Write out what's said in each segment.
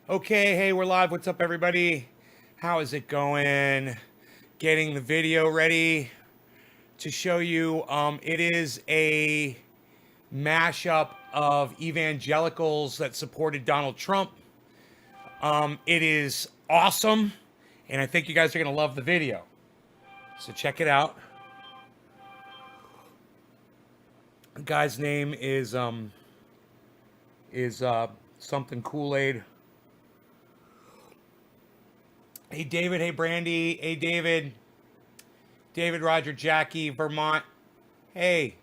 Okay, hey, we're live. What's up, everybody? How is it going? Getting the video ready to show you. It is a mashup of evangelicals that supported Donald Trump. It is awesome, and I think you guys are going to love the video. So check it out. The guy's name is something Kool-Aid. Hey, David. Hey, Brandy. Hey, David. David, Roger, Jackie, Vermont. Hey.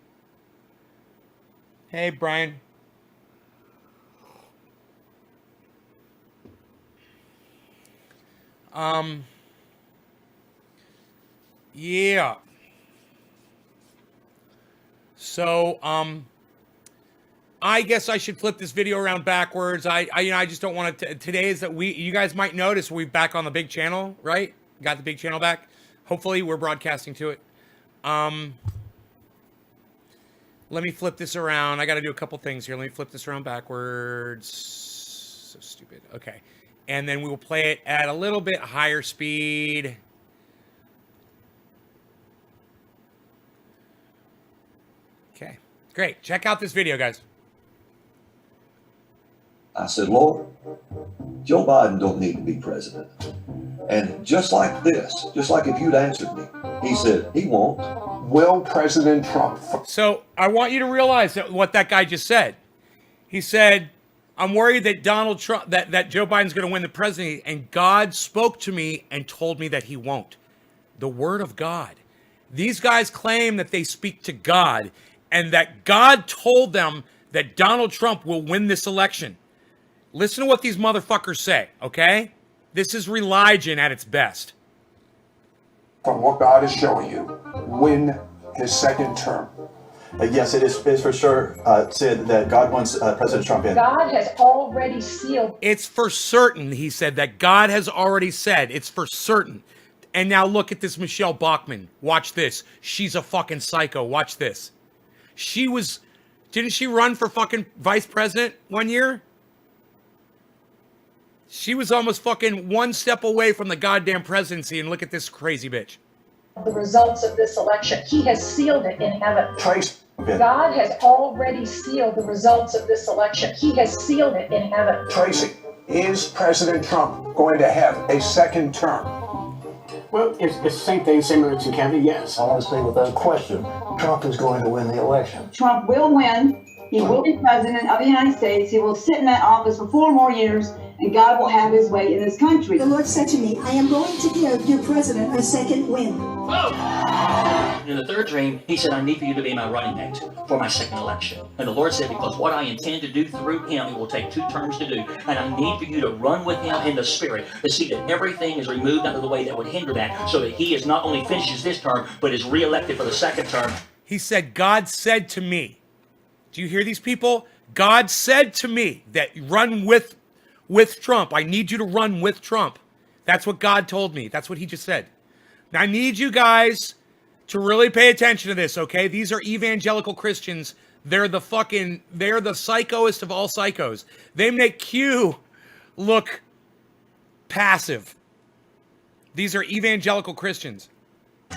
Hey, Brian. Yeah. So, I guess I should flip this video around backwards. I just don't want to. Today is that you guys might notice we're back on the big channel, right? Got the big channel back. Hopefully, we're broadcasting to it. Let me flip this around. I got to do a couple things here. Let me flip this around backwards. So stupid. Okay, and then we will play it at a little bit higher speed. Okay, great. Check out this video, guys. I said, Lord, Joe Biden don't need to be president. And just like this, just like if you'd answered me, he said, he won't. Will President Trump... So I want you to realize that what that guy just said. He said, I'm worried that Donald Trump, that Joe Biden's going to win the presidency, and God spoke to me and told me that he won't. The word of God. These guys claim that they speak to God and that God told them that Donald Trump will win this election. Listen to what these motherfuckers say, okay? This is religion at its best. From what God is showing you, win his second term. Yes, it is for sure said that God wants President Trump in. God has already sealed. It's for certain, he said, that God has already said. It's for certain. And now look at this Michelle Bachmann. Watch this. She's a fucking psycho. Watch this. Didn't she run for fucking vice president one year? She was almost fucking one step away from the goddamn presidency, and look at this crazy bitch. The results of this election. He has sealed it in heaven. Trace. God has already sealed the results of this election. He has sealed it in heaven. Tracy, is President Trump going to have a second term? Well, it's the same thing, similar to Kevin, yes. I want to say without question, Trump is going to win the election. Trump will win. He will be president of the United States. He will sit in that office for 4 more years, and God will have his way in this country. The Lord said to me, I am going to give your president a second win. In the third dream, he said, I need for you to be my running mate for my second election. And the Lord said, because what I intend to do through him, it will take 2 terms to do. And I need for you to run with him in the spirit to see that everything is removed out of the way that would hinder that, so that he is not only finishes this term, but is reelected for the second term. He said, God said to me. Do you hear these people? God said to me that run with Trump. I need you to run with Trump. That's what God told me. That's what he just said. Now, I need you guys to really pay attention to this, okay? These are evangelical Christians. They're the psychoest of all psychos. They make Q look passive. These are evangelical Christians.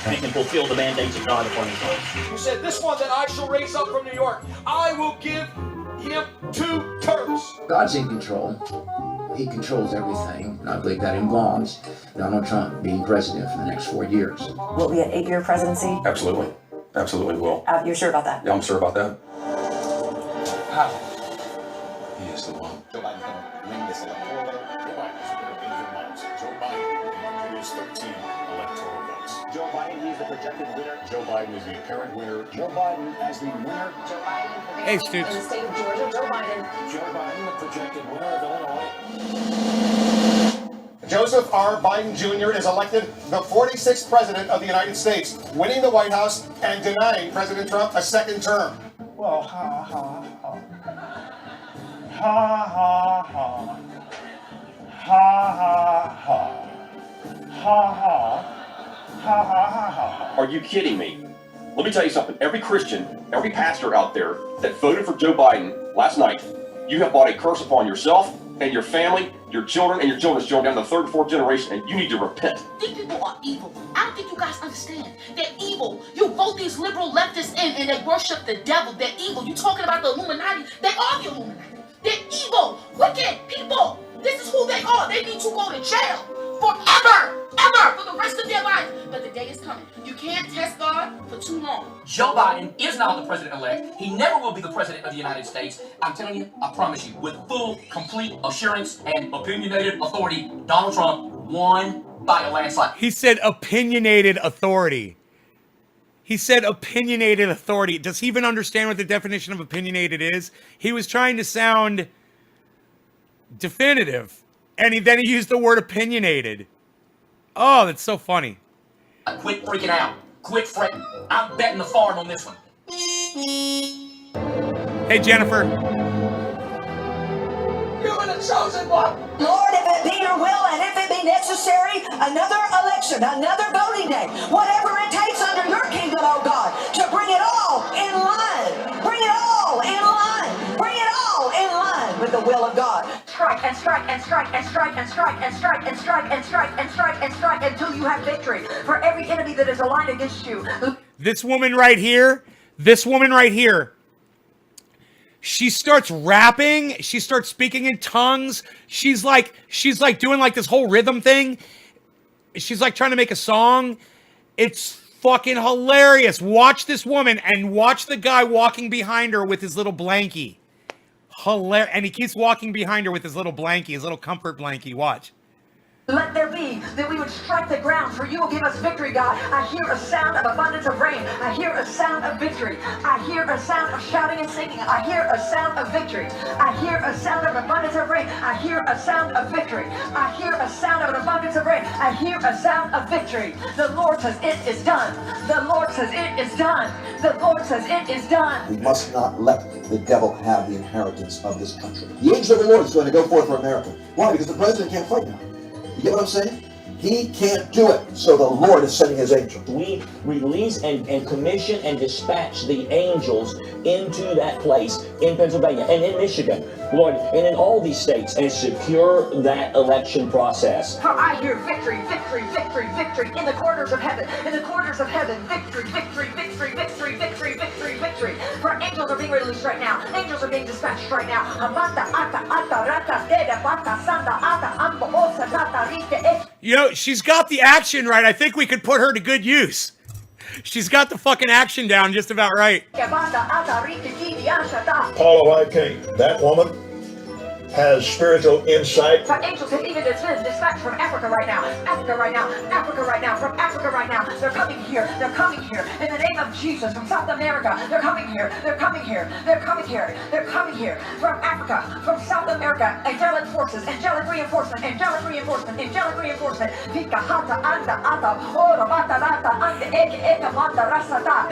And can fulfill the mandates of God upon his life. You said, this one that I shall raise up from New York, I will give him 2 terms. God's in control. He controls everything, and I believe that involves Donald Trump being president for the next 4 years. Will it be an 8-year presidency? Absolutely. Absolutely will. You're sure about that? Yeah, I'm sure about that. How? He is the one. Joe Biden's going to win this election. Joe Biden's going to win your votes. Joe Biden is 13 electoral votes. Joe Biden, he's the projected winner. Joe Biden is the apparent winner. Joe Biden as the winner. Joe Biden, hey, Stoops. In the state of Georgia, Joe Biden. Joe Biden, the projected winner of Illinois. Joseph R. Biden Jr. is elected the 46th president of the United States, winning the White House and denying President Trump a second term. Well, ha, ha, ha. Ha, ha, ha. Ha, ha, ha. Ha, ha. Ha, ha, ha, ha. Are you kidding me? Let me tell you something. Every Christian, every pastor out there that voted for Joe Biden last night, you have brought a curse upon yourself and your family your children and your children's children down to the third and fourth generation, and you need to repent. These people are evil. I don't think you guys understand. They're evil. You vote these liberal leftists in and they worship the devil. They're evil. You talking about the Illuminati? They are the Illuminati. They're evil, wicked people. This is who they are. They need to go to jail forever, ever, for the rest of their life. But the day is coming. You can't test God for too long. Joe Biden is now the president-elect. He never will be the president of the United States. I'm telling you, I promise you, with full, complete assurance and opinionated authority, Donald Trump won by a landslide. He said opinionated authority. He said opinionated authority. Does he even understand what the definition of opinionated is? He was trying to sound definitive, and then he used the word opinionated. Oh, that's so funny. Quit freaking out. Quit fretting. I'm betting the farm on this one. Hey, Jennifer. You're the chosen one. Lord, if it be your will and if it be necessary, another election, another voting day, whatever it takes under your kingdom, oh God, to bring it all in line. Bring it all in line. Bring it all in line with the will of God. Strike and strike and strike and strike and strike and strike and strike and strike and strike and strike until you have victory for every enemy that is aligned against you. This woman right here, she starts rapping, she starts speaking in tongues. She's like doing like this whole rhythm thing. She's like trying to make a song. It's fucking hilarious. Watch this woman and watch the guy walking behind her with his little blankie. Hilarious. And he keeps walking behind her with his little blankie, his little comfort blankie. Watch. Let there be that we would strike the ground, for you will give us victory, God. I hear a sound of abundance of rain. I hear a sound of victory. I hear a sound of shouting and singing. I hear a sound of victory. I hear a sound of abundance of rain. I hear a sound of victory. I hear a sound of an abundance of rain. I hear a sound of victory. The Lord says it is done. The Lord says it is done. The Lord says it is done. We must not let the devil have the inheritance of this country. The angel of the Lord is going to go forth for America. Why? Because the president can't fight now. You get what I'm saying? He can't do it. So the Lord is sending his angel. We release and commission and dispatch the angels into that place in Pennsylvania and in Michigan, Lord, and in all these states, and secure that election process. For I hear victory, victory, victory, victory in the corners of heaven. In the corners of heaven, victory, victory, victory, victory, victory, victory, victory. For angels are being released right now. Angels are being dispatched right now. You know, she's got the action right. I think we could put her to good use. She's got the fucking action down just about right. Paula White King, that woman has spiritual insight. For angels have even dispatched from Africa right now. Africa right now. Africa right now. From Africa right now. They're coming here. They're coming here. In the name of Jesus. From South America. They're coming here. They're coming here. They're coming here. They're coming here. From Africa. From South America. Angelic forces. Angelic reinforcement. Angelic reinforcement. Angelic reinforcement. And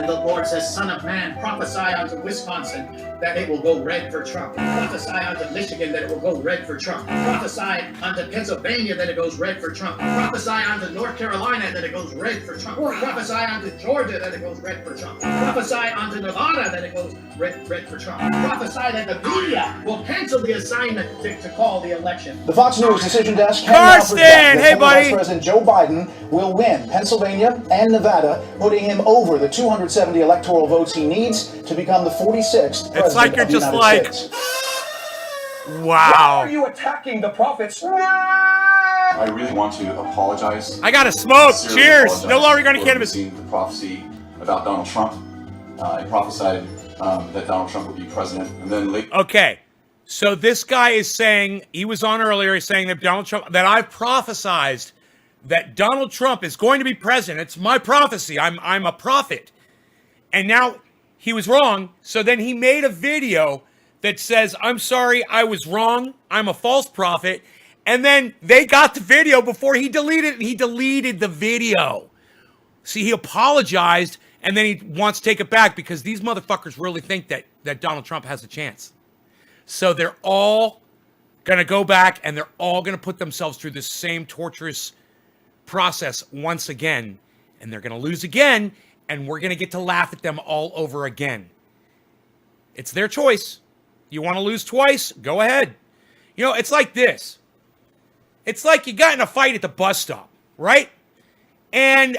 the Lord says, Son of man, prophesy unto Wisconsin that it will go red for Trump. Prophesy unto Michigan that it will go red for Trump. Prophesy unto Pennsylvania that it goes red for Trump. Prophesy unto North Carolina that it goes red for Trump. Prophesy unto Georgia that it goes red for Trump. Prophesy unto Nevada that it goes red for Trump. Prophesy that the media will cancel the assignment to call the election. The Fox News Decision Desk can Karsten, now project that hey, former buddy. Vice President Joe Biden will win Pennsylvania and Nevada, putting him over the 270 electoral votes he needs to become the 46th president It's like you're of the just United like, States. Why wow. are you attacking the prophets? I really want to apologize. I gotta smoke. Sincerely Cheers. apologize No longer gonna for cannabis. missing the prophecy about Donald Trump. I prophesied that Donald Trump would be president, and then later. Okay. So this guy is saying, he was on earlier, he's saying that Donald Trump, that I've prophesized that Donald Trump is going to be president. It's my prophecy. I'm a prophet. And now he was wrong. So then he made a video that says, I'm sorry, I was wrong. I'm a false prophet. And then they got the video before he deleted it, and he deleted the video. See, he apologized, and then he wants to take it back because these motherfuckers really think that Donald Trump has a chance. So they're all going to go back, and they're all going to put themselves through this same torturous process once again. And they're going to lose again, and we're going to get to laugh at them all over again. It's their choice. You want to lose twice? Go ahead. You know, it's like this. It's like you got in a fight at the bus stop, right? And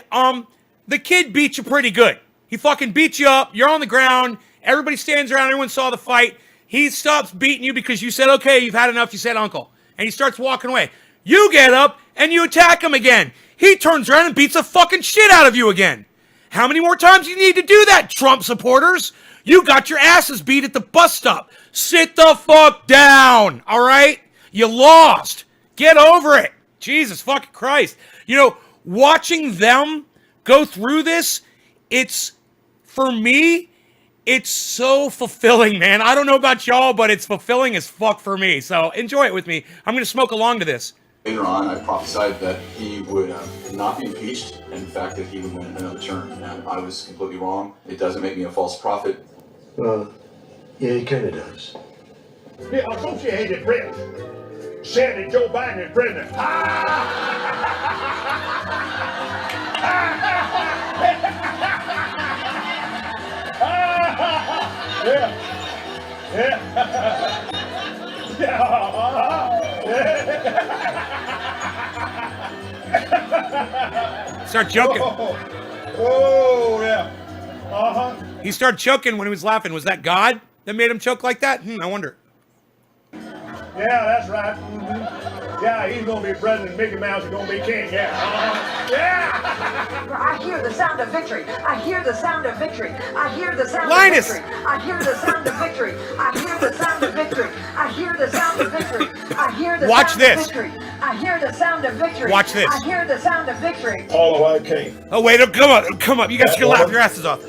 the kid beat you pretty good. He fucking beat you up. You're on the ground. Everybody stands around. Everyone saw the fight. He stops beating you because you said, okay, you've had enough. You said, uncle. And he starts walking away. You get up and you attack him again. He turns around and beats the fucking shit out of you again. How many more times do you need to do that, Trump supporters? You got your asses beat at the bus stop. Sit the fuck down, all right? You lost. Get over it. Jesus fucking Christ. You know, watching them go through this, it's, for me, it's so fulfilling, man. I don't know about y'all, but it's fulfilling as fuck for me. So enjoy it with me. I'm going to smoke along to this. Later on, I prophesied that he would not be impeached, and in fact that he would win another term, and I was completely wrong. It doesn't make me a false prophet. Yeah, it kind of does. The Associated Press said that Joe Biden is president. Start joking. Oh, yeah. Uh-huh. He started choking when he was laughing. Was that God that made him choke like that? I wonder. Yeah, that's right. Mm-hmm. Yeah, he's going to be president. Mickey Mouse is going to be king. Yeah. Uh-huh. Yeah. I hear the sound of victory. I hear the sound of victory. I hear the sound Linus. of victory. I hear the sound of victory. I hear the sound of victory. I hear the sound of victory. I hear the Watch sound this. of victory. I hear the sound of victory. Watch this. I hear the sound of victory. Paula White King Oh, wait. Come up. You guys can laugh your asses off.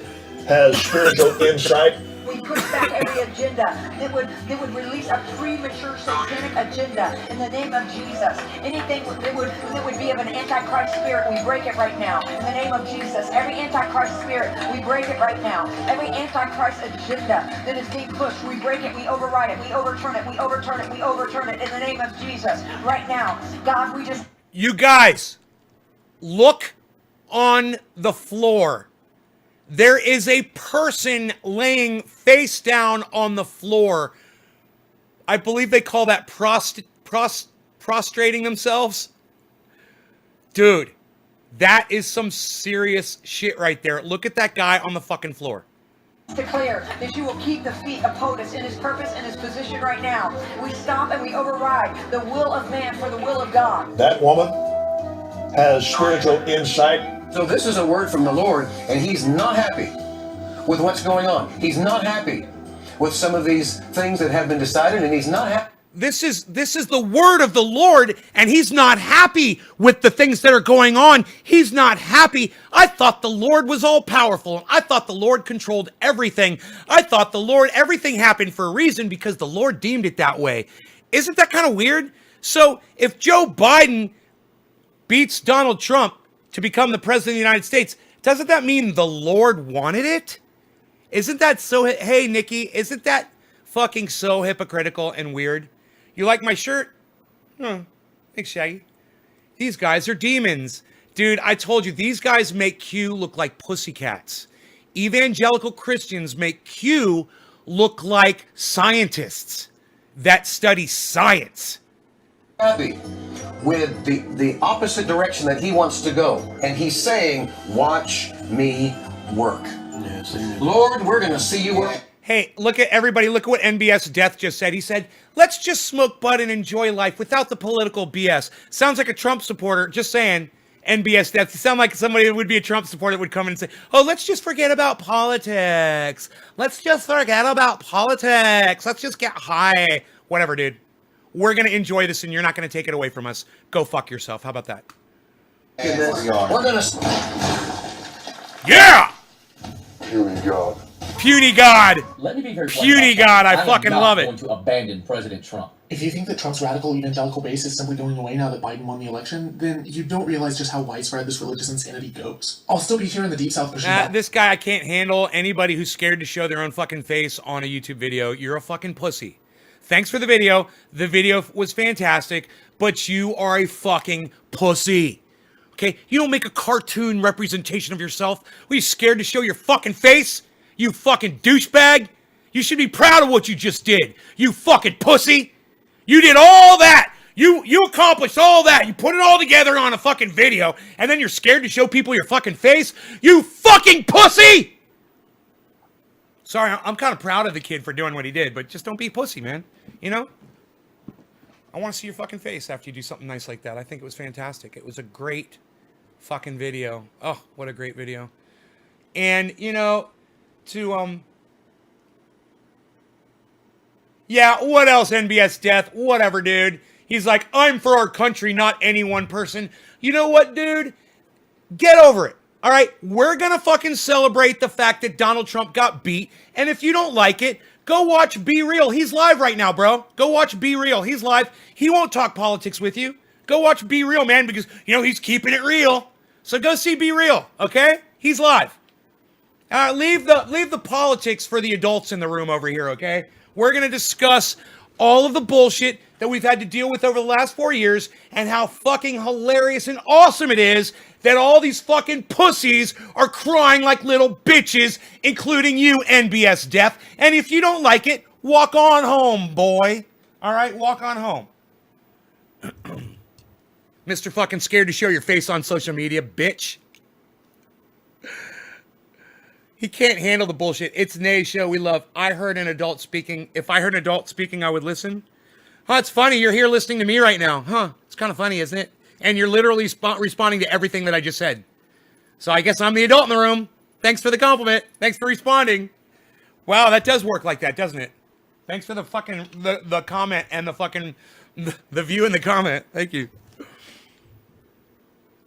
has spiritual insight. We push back every agenda that would release a premature satanic agenda in the name of Jesus. Anything that would be of an antichrist spirit, we break it right now. In the name of Jesus. Every antichrist spirit, we break it right now. Every antichrist agenda that is being pushed, we break it, we override it, we overturn it, we overturn it, we overturn it in the name of Jesus. Right now. God, we just... You guys, look on the floor. There is a person laying face down on the floor. I believe they call that prostrating themselves. Dude, that is some serious shit right there. Look at that guy on the fucking floor. Declare that you will keep the feet of POTUS in his purpose and his position right now. We stop and we override the will of man for the will of God. That woman has spiritual insight. So this is a word from the Lord, and he's not happy with what's going on. He's not happy with some of these things that have been decided, and he's not happy. This is the word of the Lord, and he's not happy with the things that are going on. He's not happy. I thought the Lord was all powerful. I thought the Lord controlled everything. I thought everything happened for a reason because the Lord deemed it that way. Isn't that kind of weird? So if Joe Biden beats Donald Trump to become the president of the United States, doesn't that mean the Lord wanted it? Isn't that so? Hey, Nikki, isn't that fucking so hypocritical and weird? You like my shirt? Thanks, Shaggy. These guys are demons. Dude, I told you, these guys make Q look like pussycats. Evangelical Christians make Q look like scientists that study science. Happy with the opposite direction that he wants to go. And he's saying, watch me work. Yes, Lord, we're going to see you work. Hey, look at everybody. Look at what NBS Death just said. He said, let's just smoke bud and enjoy life without the political BS. Sounds like a Trump supporter. Just saying, NBS Death. You sound like somebody who would be a Trump supporter that would come in and say, oh, let's just forget about politics. Let's just forget about politics. Let's just get high. Whatever, dude. We're going to enjoy this, and you're not going to take it away from us. Go fuck yourself. How about that? We're going to... Yeah! Puny God. Puny God. Let me be very Puny God. I fucking love it. I'm not going to abandon President Trump. If you think that Trump's radical evangelical base is simply going away now that Biden won the election, then you don't realize just how widespread this religious insanity goes. I'll still be here in the Deep South pushing back. This guy, I can't handle anybody who's scared to show their own fucking face on a YouTube video. You're a fucking pussy. Thanks for the video. The video was fantastic, but you are a fucking pussy. Okay? You don't make a cartoon representation of yourself. Are you scared to show your fucking face? You fucking douchebag. You should be proud of what you just did. You fucking pussy. You did all that. You accomplished all that. You put it all together on a fucking video, and then you're scared to show people your fucking face? You fucking pussy! Sorry, I'm kind of proud of the kid for doing what he did, but just don't be a pussy, man. You know? I want to see your fucking face after you do something nice like that. I think it was fantastic. It was a great fucking video. Oh, what a great video. And, you know, yeah, what else, NBS Death? Whatever, dude. He's like, I'm for our country, not any one person. You know what, dude? Get over it. All right? We're going to fucking celebrate the fact that Donald Trump got beat. And if you don't like it, go watch Be Real. He's live right now, bro. Go watch Be Real. He's live. He won't talk politics with you. Go watch Be Real, man, because, you know, he's keeping it real. So go see Be Real, okay? He's live. Leave the politics for the adults in the room over here, okay? We're going to discuss all of the bullshit that we've had to deal with over the last 4 years and how fucking hilarious and awesome it is that all these fucking pussies are crying like little bitches, including you, NBS Death. And if you don't like it, walk on home, boy. All right? Walk on home. Mr. fucking scared to show your face on social media, bitch. He can't handle the bullshit. It's Nay's show. We love. I heard an adult speaking. If I heard an adult speaking, I would listen. Huh, it's funny. You're here listening to me right now. Huh, it's kind of funny, isn't it? And you're literally responding to everything that I just said. So I guess I'm the adult in the room. Thanks for the compliment. Thanks for responding. Wow, that does work like that, doesn't it? Thanks for the fucking, the comment and the fucking, the view in the comment. Thank you.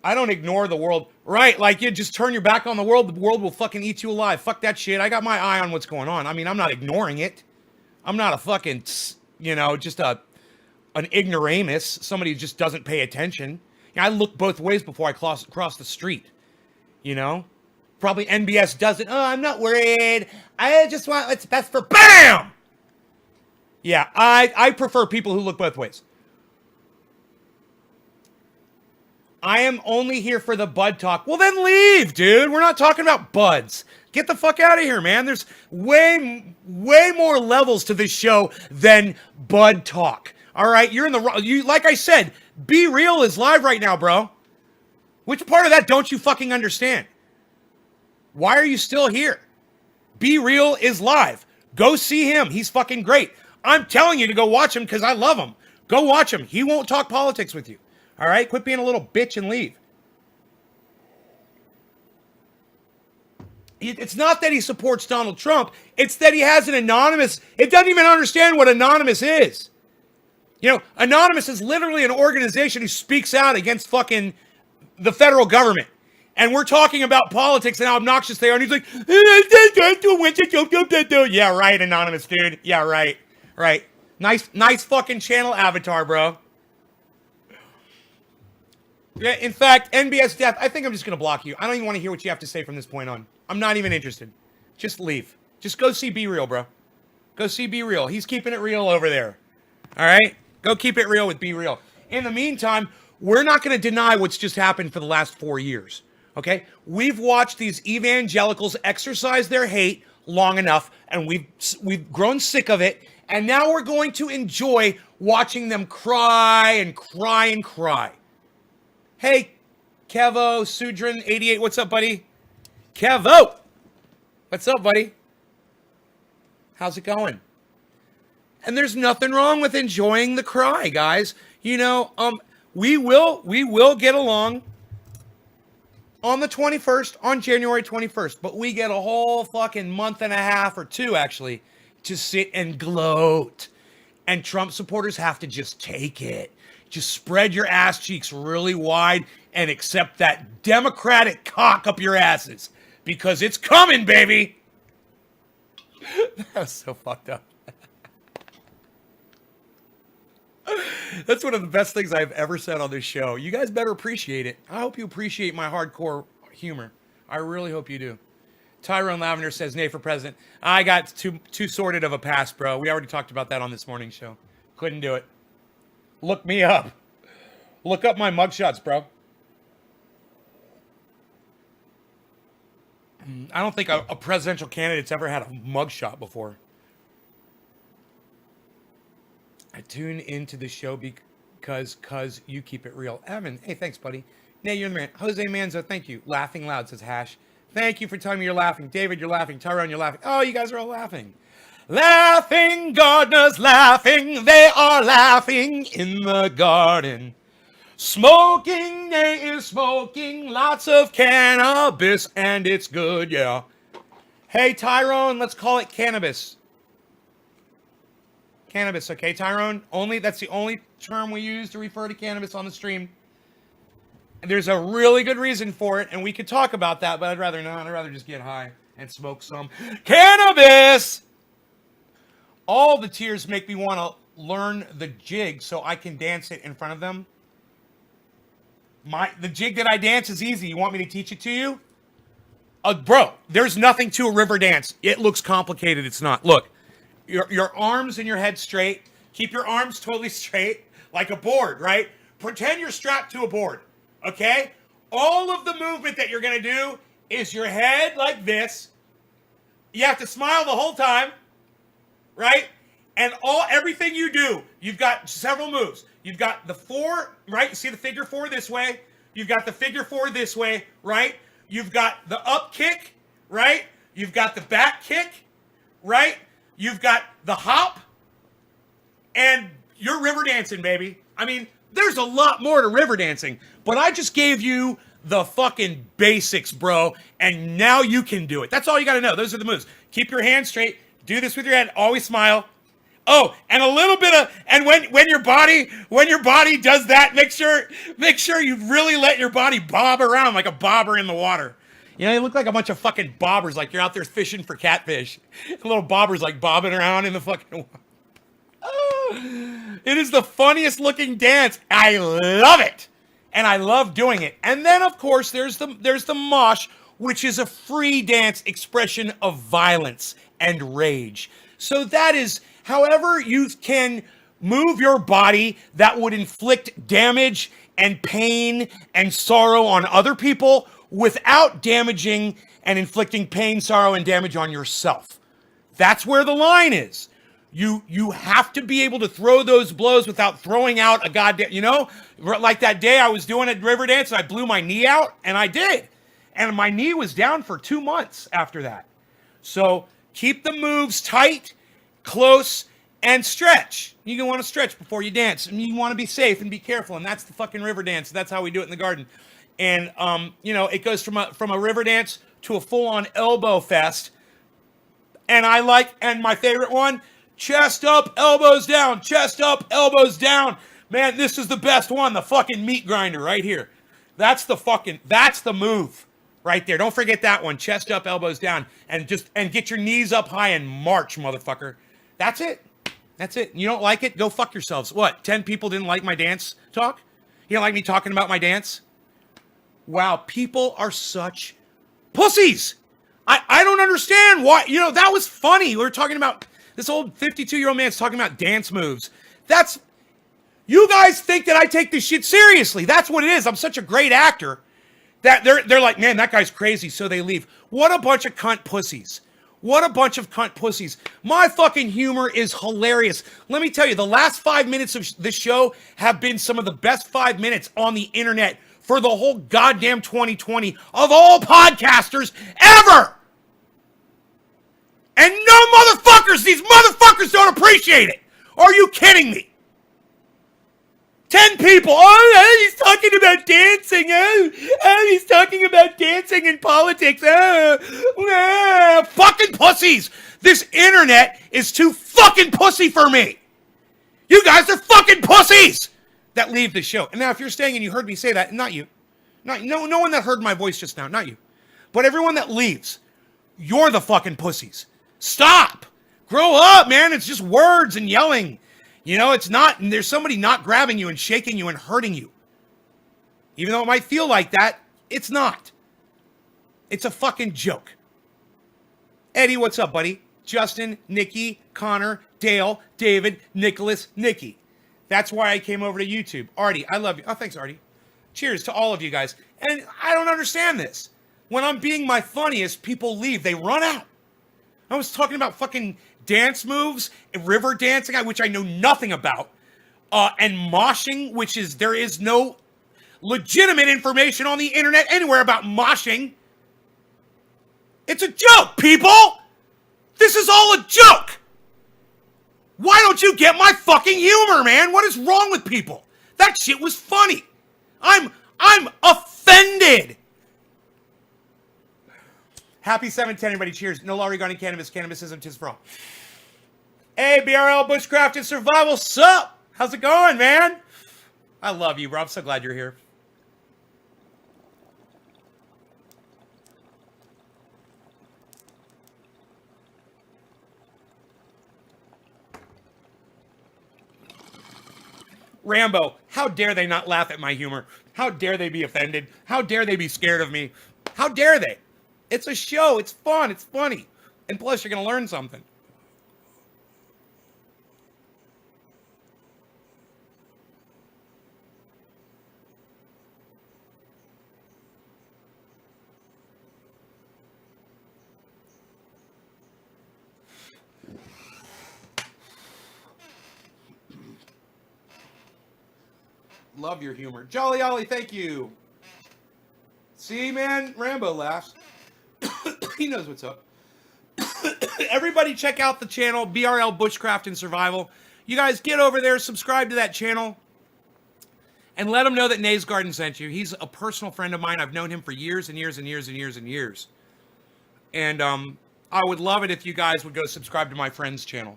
I don't ignore the world. Right, like you just turn your back on the world will fucking eat you alive. Fuck that shit. I got my eye on what's going on. I mean, I'm not ignoring it. I'm not a fucking, you know, just an ignoramus. Somebody who just doesn't pay attention. You know, I look both ways before I cross the street. You know? Probably NBS doesn't. Oh, I'm not worried. I just want what's best for BAM! Yeah, I prefer people who look both ways. I am only here for the bud talk. Well, then leave, dude. We're not talking about buds. Get the fuck out of here, man. There's way more levels to this show than bud talk. All right? You're in the wrong. Like I said, Be Real is live right now, bro. Which part of that don't you fucking understand? Why are you still here? Be Real is live. Go see him. He's fucking great. I'm telling you to go watch him because I love him. Go watch him. He won't talk politics with you. All right? Quit being a little bitch and leave. It's not that he supports Donald Trump. It's that he has an anonymous... It doesn't even understand what anonymous is. You know, anonymous is literally an organization who speaks out against fucking the federal government. And we're talking about politics and how obnoxious they are. And he's like... Yeah, right, anonymous, dude. Yeah, right. Right. Nice fucking channel avatar, bro. Yeah, in fact, NBS Death, I think I'm just going to block you. I don't even want to hear what you have to say from this point on. I'm not even interested. Just leave. Just go see Be Real, bro. Go see Be Real. He's keeping it real over there. All right? Go keep it real with Be Real. In the meantime, we're not going to deny what's just happened for the last 4 years. Okay? We've watched these evangelicals exercise their hate long enough, and we've grown sick of it, and now we're going to enjoy watching them cry and cry and cry. Hey, Kevo, Sudrin88, what's up, buddy? Kevo! What's up, buddy? How's it going? And there's nothing wrong with enjoying the cry, guys. You know, we will get along on the 21st, on January 21st, but we get a whole fucking month and a half or two, actually, to sit and gloat. And Trump supporters have to just take it. Just spread your ass cheeks really wide and accept that Democratic cock up your asses. Because it's coming, baby! That's so fucked up. That's one of the best things I've ever said on this show. You guys better appreciate it. I hope you appreciate my hardcore humor. I really hope you do. Tyrone Lavender says, nay for president. I got too sordid of a past, bro. We already talked about that on this morning's show. Couldn't do it. Look me up. Look up my mugshots, bro. I don't think a presidential candidate's ever had a mugshot before. I tune into the show Cause you keep it real. Evan, hey, thanks, buddy. Nay, you're the man. Jose Manzo, thank you. Laughing loud, says Hash. Thank you for telling me you're laughing. David, you're laughing. Tyrone, you're laughing. Oh, you guys are all laughing. Laughing gardeners laughing. They are laughing in the garden. Smoking, they is smoking lots of cannabis, and it's good, yeah. Hey, Tyrone, let's call it cannabis. Cannabis, okay, Tyrone? That's the only term we use to refer to cannabis on the stream. And there's a really good reason for it, and we could talk about that, but I'd rather not. I'd rather just get high and smoke some cannabis. All the tears make me want to learn the jig so I can dance it in front of them. The jig that I dance is easy. You want me to teach it to you? Bro, there's nothing to a river dance. It looks complicated. It's not. Look. Your arms and your head straight. Keep your arms totally straight, like a board, right? Pretend you're strapped to a board, okay? All of the movement that you're going to do is your head like this. You have to smile the whole time, right? And everything you do, you've got several moves. You've got the 4, right? You see the figure 4 this way. You've got the figure 4 this way, right? You've got the up kick, right? You've got the back kick, right? You've got the hop, and you're river dancing, baby. I mean, there's a lot more to river dancing, but I just gave you the fucking basics, bro, and now you can do it. That's all you got to know. Those are the moves. Keep your hands straight. Do this with your head. Always smile. Oh, and a little bit of, and when your body does that, make sure you really let your body bob around like a bobber in the water. You know, you look like a bunch of fucking bobbers, like you're out there fishing for catfish. Little bobbers like bobbing around in the fucking water. Oh, it is the funniest looking dance. I love it. And I love doing it. And then, of course, there's the mosh, which is a free dance expression of violence and rage. So that is, however you can move your body that would inflict damage and pain and sorrow on other people without damaging and inflicting pain, sorrow, and damage on yourself. That's where the line is. You have to be able to throw those blows without throwing out a goddamn, like that day I was doing a river dance and I blew my knee out, and I did. And my knee was down for 2 months after that. So keep the moves tight, close, and stretch. You're going to want to stretch before you dance. And you want to be safe and be careful, and that's the fucking river dance. That's how we do it in the garden. And, it goes from a river dance to a full-on elbow fest. And my favorite one, chest up, elbows down, chest up, elbows down. Man, this is the best one, the fucking meat grinder right here. That's the move right there. Don't forget that one, chest up, elbows down, and get your knees up high and march, motherfucker. That's it. That's it. You don't like it? Go fuck yourselves. What, 10 people didn't like my dance talk? You don't like me talking about my dance? Wow, people are such pussies. I don't understand why. That was funny. We were talking about this old 52-year-old man's talking about dance moves. You guys think that I take this shit seriously. That's what it is. I'm such a great actor that they're like, man, that guy's crazy, so they leave. What a bunch of cunt pussies. What a bunch of cunt pussies. My fucking humor is hilarious. Let me tell you, the last 5 minutes of this show have been some of the best 5 minutes on the internet for the whole goddamn 2020 of all podcasters ever. And these motherfuckers don't appreciate it. Are you kidding me? 10 people. Oh, he's talking about dancing. Oh, he's talking about dancing and politics. Fucking pussies. This internet is too fucking pussy for me. You guys are fucking pussies that leave the show. And now if you're staying and you heard me say that, not you. No one that heard my voice just now, not you. But everyone that leaves, you're the fucking pussies. Stop. Grow up, man. It's just words and yelling. It's not, there's somebody not grabbing you and shaking you and hurting you. Even though it might feel like that, it's not. It's a fucking joke. Eddie, what's up, buddy? Justin, Nikki, Connor, Dale, David, Nicholas, Nikki. That's why I came over to YouTube. Artie, I love you. Oh, thanks, Artie. Cheers to all of you guys. And I don't understand this. When I'm being my funniest, people leave. They run out. I was talking about fucking dance moves, river dancing, which I know nothing about. and moshing, which is, there is no legitimate information on the internet anywhere about moshing. It's a joke, people! This is all a joke! Why don't you get my fucking humor, man? What is wrong with people? That shit was funny. I'm offended. Happy 710, everybody. Cheers. No law regarding cannabis. Cannabisism, tis for all. Hey, BRL Bushcraft and Survival, sup? How's it going, man? I love you, bro. I'm so glad you're here. Rambo, how dare they not laugh at my humor? How dare they be offended? How dare they be scared of me? How dare they? It's a show. It's fun. It's funny. And plus, you're going to learn something. Love your humor. Jolly Ollie, thank you. See, man? Rambo laughs. He knows what's up. Everybody check out the channel, BRL Bushcraft and Survival. You guys get over there, subscribe to that channel, and let him know that Nays Garden sent you. He's a personal friend of mine. I've known him for years and years and years and years and years. And I would love it if you guys would go subscribe to my friend's channel.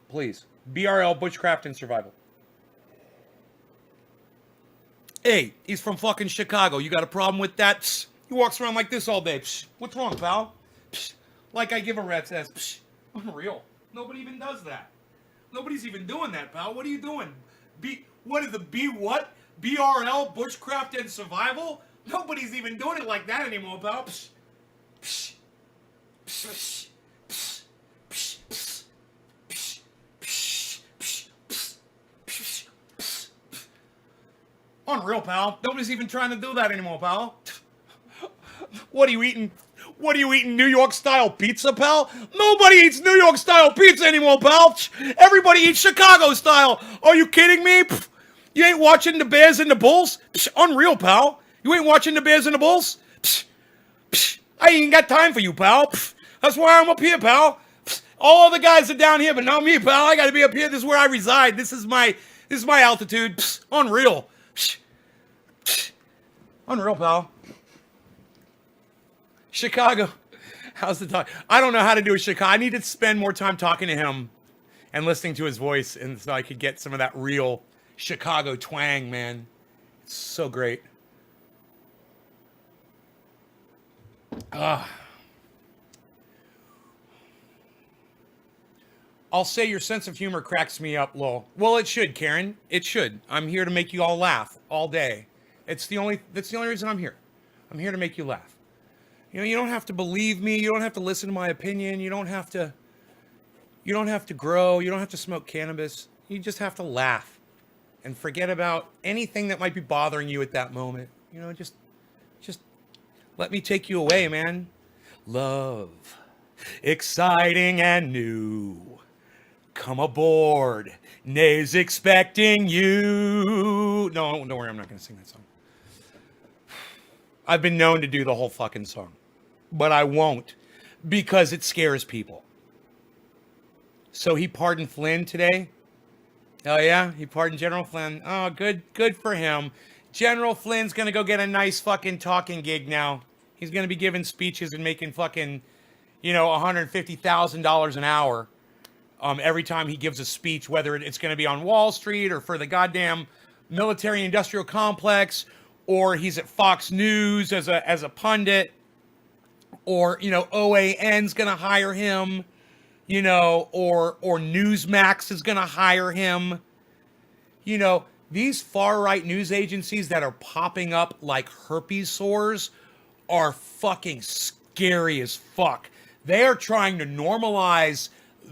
Please. BRL Bushcraft and Survival. Hey, he's from fucking Chicago. You got a problem with that? Psh, he walks around like this all day. Psh, what's wrong, pal? Psh, like I give a rat's ass. Psh, unreal. Nobody even does that. Nobody's even doing that, pal. What are you doing? What is the what? BRL Bushcraft and Survival? Nobody's even doing it like that anymore, pal. Psh, psh, psh, psh, psh, psh, psh, psh, psh, psh, psh, psh, psh. Unreal, pal. Nobody's even trying to do that anymore, pal. What are you eating? What are you eating? New York style pizza, pal? Nobody eats New York style pizza anymore, pal. Everybody eats Chicago style. Are you kidding me? You ain't watching the Bears and the Bulls? Unreal, pal. You ain't watching the Bears and the Bulls? I ain't got time for you, pal. That's why I'm up here, pal. All the guys are down here, but not me, pal. I gotta be up here. This is where I reside. This is my altitude. Unreal. Unreal, pal. Chicago. How's the talk? I don't know how to do a Chicago. I need to spend more time talking to him and listening to his voice, and so I could get some of that real Chicago twang, man. It's so great. I'll say your sense of humor cracks me up, lol. Well, it should, Karen. It should. I'm here to make you all laugh all day. That's the only reason I'm here. I'm here to make you laugh. You know, you don't have to believe me. You don't have to listen to my opinion. You don't have to grow. You don't have to smoke cannabis. You just have to laugh and forget about anything that might be bothering you at that moment. You know, just let me take you away, man. Love, exciting and new. Come aboard. Nays expecting you. No, don't worry. I'm not going to sing that song. I've been known to do the whole fucking song, but I won't because it scares people. So he pardoned Flynn today. Oh yeah, he pardoned General Flynn. Oh, good for him. General Flynn's gonna go get a nice fucking talking gig now. He's gonna be giving speeches and making fucking, $150,000 an hour. Every time he gives a speech, whether it's gonna be on Wall Street or for the goddamn military-industrial complex, or he's at Fox News as a pundit, or OAN's gonna hire him, or Newsmax is gonna hire him. These far-right news agencies that are popping up like herpes sores are fucking scary as fuck. They are trying to normalize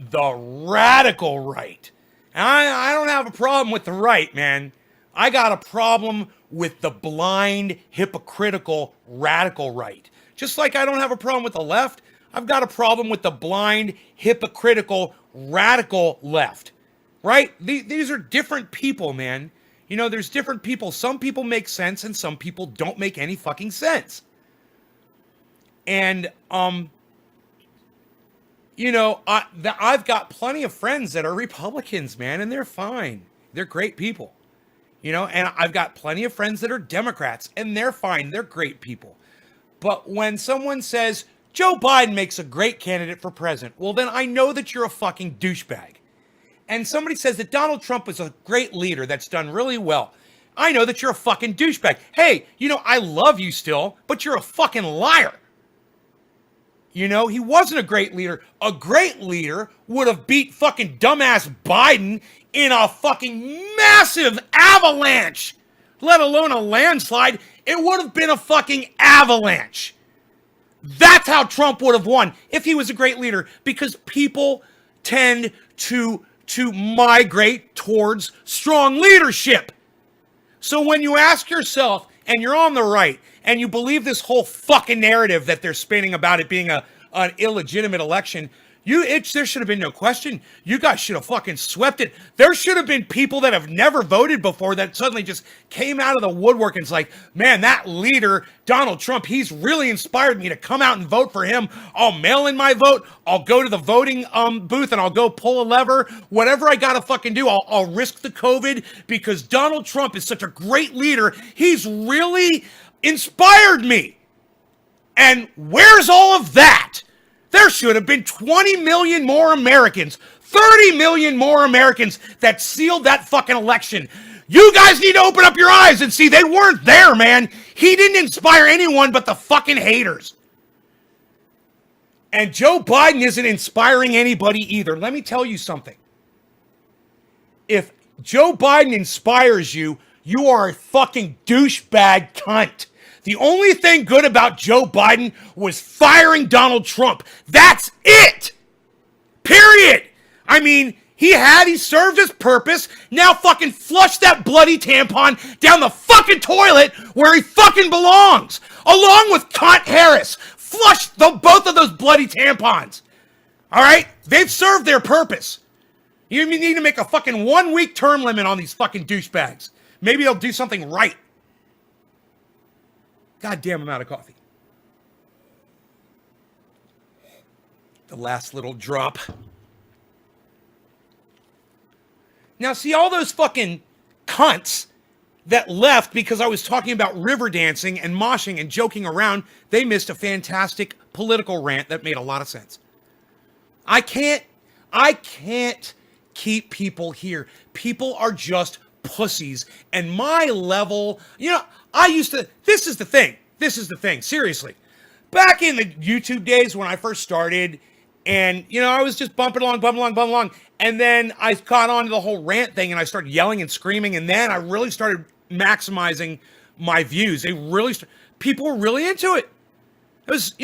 the radical right. And I don't have a problem with the right, man. I got a problem with the blind, hypocritical, radical right. Just like I don't have a problem with the left, I've got a problem with the blind, hypocritical, radical left. right? These are different people, man. You know, there's different people. Some people make sense and some people don't make any fucking sense. And, you know, I've got plenty of friends that are Republicans, man, and they're fine. They're great people. You know, and I've got plenty of friends that are Democrats, and they're fine. They're great people. But when someone says, Joe Biden makes a great candidate for president, well, then I know that you're a fucking douchebag. And somebody says that Donald Trump is a great leader that's done really well. I know that you're a fucking douchebag. Hey, you know, I love you still, but you're a fucking liar. You know, he wasn't a great leader. A great leader would have beat fucking dumbass Biden in a fucking massive avalanche, let alone a landslide. It would have been a fucking avalanche. That's how Trump would have won if he was a great leader, because people tend to migrate towards strong leadership. So when you ask yourself, and you're on the right, and you believe this whole fucking narrative that they're spinning about it being an illegitimate election, there should have been no question. You guys should have fucking swept it. There should have been people that have never voted before that suddenly just came out of the woodwork and it's like, man, that leader, Donald Trump, he's really inspired me to come out and vote for him. I'll mail in my vote. I'll go to the voting booth and I'll go pull a lever. Whatever I gotta fucking do, I'll risk the COVID because Donald Trump is such a great leader. He's really inspired me. And where's all of that? There should have been 20 million more Americans, 30 million more Americans that sealed that fucking election. You guys need to open up your eyes and see they weren't there, man. He didn't inspire anyone but the fucking haters. And Joe Biden isn't inspiring anybody either. Let me tell you something. If Joe Biden inspires you, you are a fucking douchebag cunt. The only thing good about Joe Biden was firing Donald Trump. That's it. Period. I mean, he served his purpose. Now fucking flush that bloody tampon down the fucking toilet where he fucking belongs. Along with cunt Harris. Flush both of those bloody tampons. All right? They've served their purpose. You need to make a fucking 1-week term limit on these fucking douchebags. Maybe they'll do something right. God damn, I'm out of coffee. The last little drop. Now, see all those fucking cunts that left because I was talking about river dancing and moshing and joking around, they missed a fantastic political rant that made a lot of sense. I can't keep people here. People are just pussies. And my level, you know, this is the thing, seriously. Back in the YouTube days when I first started, and, you know, I was just bumping along, and then I caught on to the whole rant thing, and I started yelling and screaming, and then I really started maximizing my views. People were really into it. It was,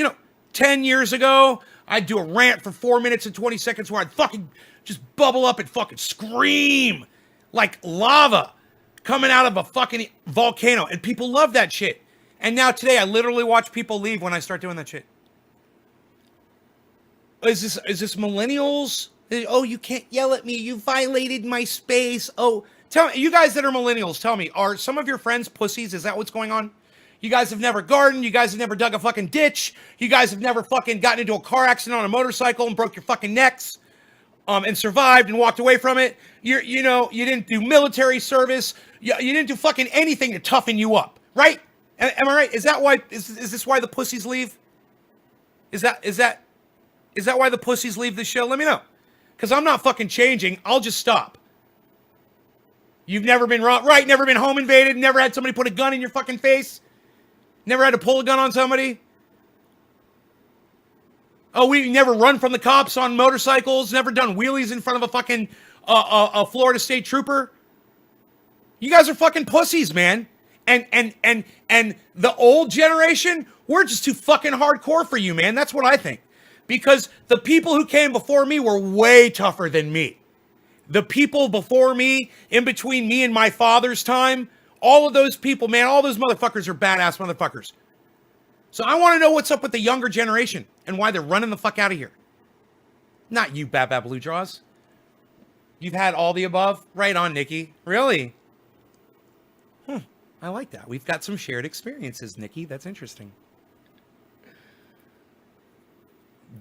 10 years ago, I'd do a rant for 4 minutes and 20 seconds where I'd fucking just bubble up and fucking scream like lava coming out of a fucking volcano, and people love that shit. And now today, I literally watch people leave when I start doing that shit. Is this millennials? Oh, you can't yell at me. You violated my space. Oh, tell me, you guys that are millennials, tell me, are some of your friends pussies? Is that what's going on? You guys have never gardened. You guys have never dug a fucking ditch. You guys have never fucking gotten into a car accident on a motorcycle and broke your fucking necks, and survived and walked away from it. You didn't do military service. You didn't do fucking anything to toughen you up, right? Am I right? Is that why? Is this why the pussies leave? Is that why the pussies leave the show? Let me know, because I'm not fucking changing. I'll just stop. You've never been right, never been home invaded, never had somebody put a gun in your fucking face, never had to pull a gun on somebody. Oh, we never run from the cops on motorcycles, never done wheelies in front of a fucking a Florida State trooper. You guys are fucking pussies, man. And the old generation, we're just too fucking hardcore for you, man. That's what I think. Because the people who came before me were way tougher than me. The people before me, in between me and my father's time, all of those people, man, all those motherfuckers are badass motherfuckers. So I want to know what's up with the younger generation and why they're running the fuck out of here. Not you, Bab Blue Jaws. You've had all the above? Right on, Nikki. Really? I like that. We've got some shared experiences, Nikki. That's interesting.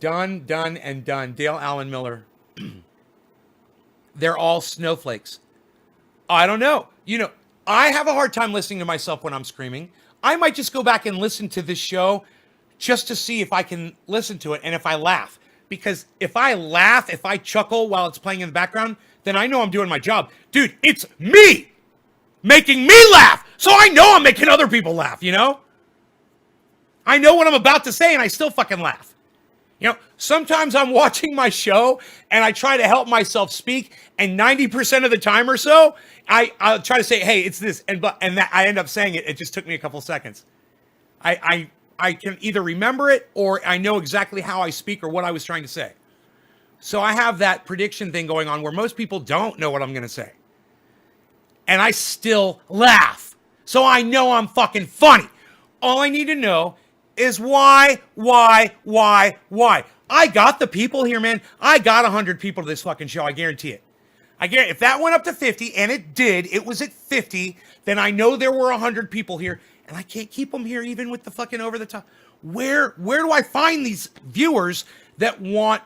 Done, and done. Dale Allen Miller. They're all snowflakes. I don't know. You know, I have a hard time listening to myself when I'm screaming. I might just go back and listen to this show just to see if I can listen to it and if I laugh. Because if I laugh, if I chuckle while it's playing in the background, then I know I'm doing my job. Dude, it's me making me laugh. So I know I'm making other people laugh, you know? I know what I'm about to say and I still fucking laugh. You know, sometimes I'm watching my show and I try to help myself speak, and 90% of the time or so, I'll try to say, hey, it's this, and that I end up saying it. It just took me a couple seconds. I can either remember it or I know exactly how I speak or what I was trying to say. So I have that prediction thing going on where most people don't know what I'm going to say. And I still laugh. So I know I'm fucking funny. All I need to know is why? I got the people here, man. I got 100 people to this fucking show. I guarantee it. I guarantee if that went up to 50, and it did, it was at 50, then I know there were 100 people here, and I can't keep them here even with the fucking over the top. Where do I find these viewers that want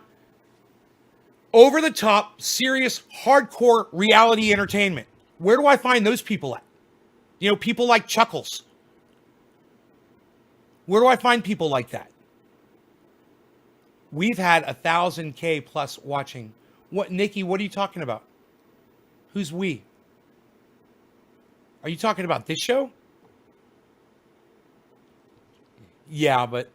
over the top, serious, hardcore reality entertainment? Where do I find those people at? You know, people like Chuckles. Where do I find people like that? We've had 1,000K plus watching. What, Nikki, what are you talking about? Who's we? Are you talking about this show? Yeah, but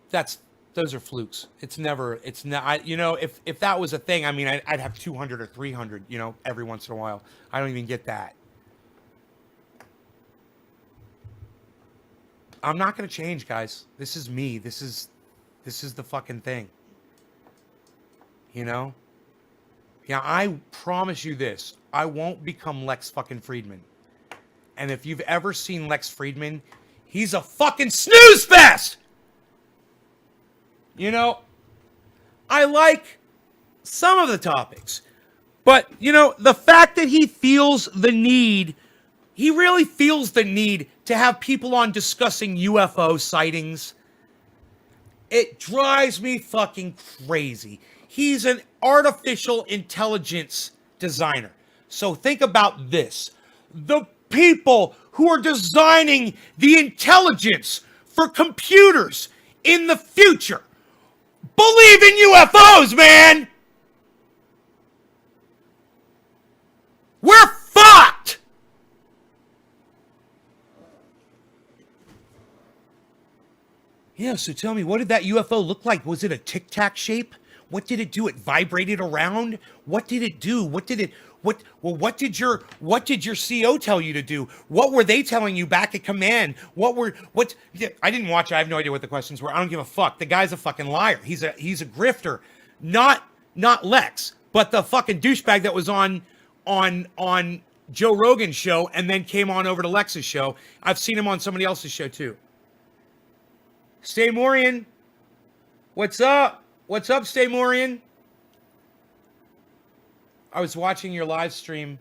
those are flukes. It's not, you know, if that was a thing, I mean, I'd have 200 or 300, you know, every once in a while. I don't even get that. I'm not going to change, guys. This is me. This is the fucking thing. You know? Yeah, I promise you this. I won't become Lex fucking Friedman. And if you've ever seen Lex Friedman, he's a fucking snooze fest! You know? I like some of the topics. But, you know, the fact that he feels the need, he really feels the need to have people on discussing UFO sightings. It drives me fucking crazy. He's an artificial intelligence designer. So think about this. The people who are designing the intelligence for computers in the future believe in UFOs, man! We're fucked! Yeah, so tell me, what did that UFO look like? Was it a tic-tac shape? What did it do? It vibrated around? What did it do? What did your CO tell you to do? What were they telling you back at command? I didn't watch it. I have no idea what the questions were. I don't give a fuck. The guy's a fucking liar. He's a grifter. Not Lex, but the fucking douchebag that was on Joe Rogan's show and then came on over to Lex's show. I've seen him on somebody else's show too. Stay Morian. What's up? What's up, Stay Morian? I was watching your live stream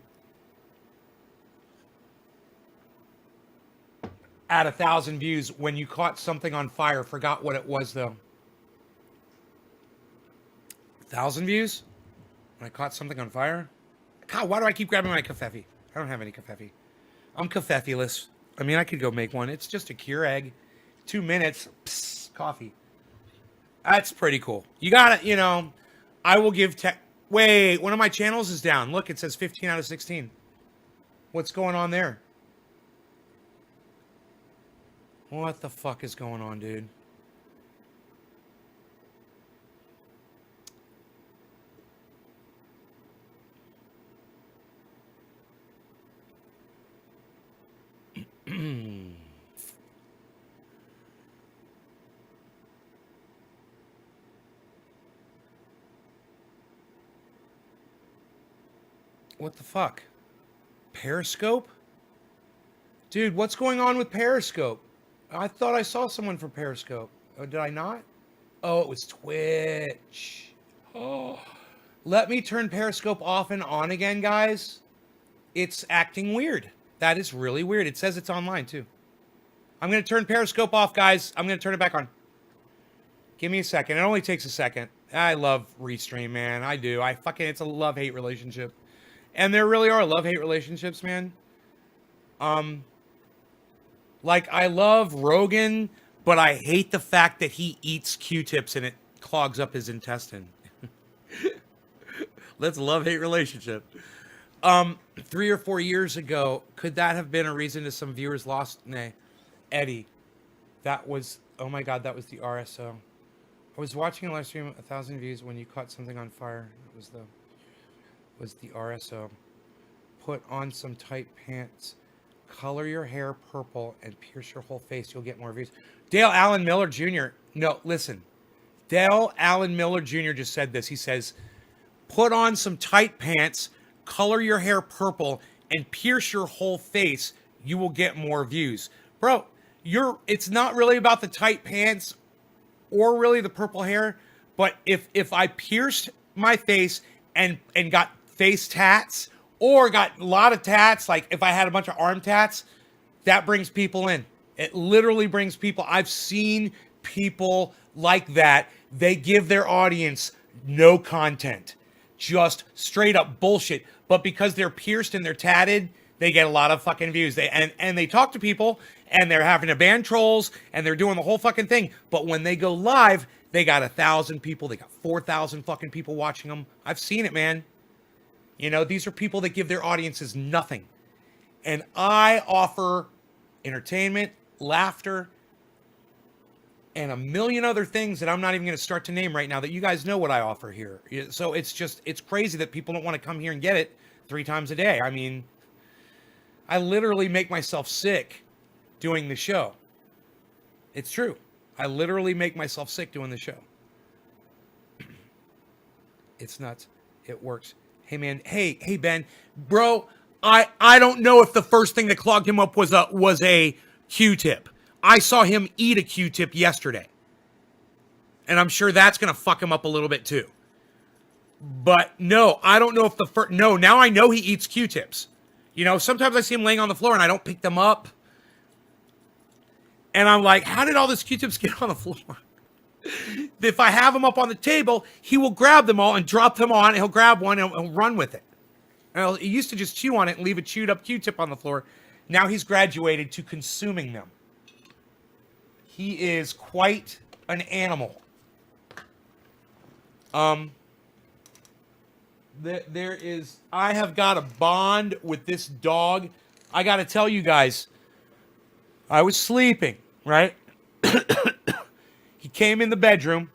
at 1,000 views when you caught something on fire. Forgot what it was, though. 1,000 views? When I caught something on fire? God, why do I keep grabbing my kefefe? I don't have any kefefe. I'm kefefe-less. I mean, I could go make one. It's just a Keurig. 2 minutes. Psst, coffee. That's pretty cool. You got it, you know. I will give Wait, one of my channels is down. Look, it says 15 out of 16. What's going on there? What the fuck is going on, dude? What the fuck? Periscope? Dude, what's going on with Periscope? I thought I saw someone from Periscope. Oh, did I not? Oh, it was Twitch. Oh. Let me turn Periscope off and on again, guys. It's acting weird. That is really weird. It says it's online, too. I'm going to turn Periscope off, guys. I'm going to turn it back on. Give me a second. It only takes a second. I love Restream, man. I do. It's a love-hate relationship. And there really are love-hate relationships, man. Like, I love Rogan, but I hate the fact that he eats Q-tips and it clogs up his intestine. That's a love-hate relationship. 3 or 4 years ago, could that have been a reason to some viewers lost? Nay. Eddie. That was, oh my God, that was the RSO. I was watching a live stream, 1,000 views when you caught something on fire. It was the RSO. Put on some tight pants. Color your hair purple and pierce your whole face. You'll get more views. Dale Allen Miller Jr. No, listen. Dale Allen Miller Jr. just said this. He says, put on some tight pants, color your hair purple, and pierce your whole face. You will get more views. Bro, it's not really about the tight pants or really the purple hair, but if I pierced my face and got face tats or got a lot of tats, like if I had a bunch of arm tats, that brings people in. It literally brings people. I've seen people like that. They give their audience no content, just straight up bullshit. But because they're pierced and they're tatted, they get a lot of fucking views. They talk to people and they're having to ban trolls and they're doing the whole fucking thing. But when they go live, they got 1,000 people. They got 4,000 fucking people watching them. I've seen it, man. You know, these are people that give their audiences nothing. And I offer entertainment, laughter, and a million other things that I'm not even going to start to name right now that you guys know what I offer here. So it's crazy that people don't want to come here and get it 3 times a day. I mean, I literally make myself sick doing the show. It's true. I literally make myself sick doing the show. It's nuts. It works. Hey, man. Hey, Ben. Bro, I don't know if the first thing that clogged him up was a Q-tip. I saw him eat a Q-tip yesterday. And I'm sure that's going to fuck him up a little bit too. But no, I don't know if the first... No, now I know he eats Q-tips. You know, sometimes I see him laying on the floor and I don't pick them up. And I'm like, how did all these Q-tips get on the floor? If I have them up on the table, he will grab them all and drop them on. He'll grab one and he'll run with it. And he used to just chew on it and leave a chewed up Q-tip on the floor. Now he's graduated to consuming them. He is quite an animal. I have got a bond with this dog. I got to tell you guys, I was sleeping, right? He came in the bedroom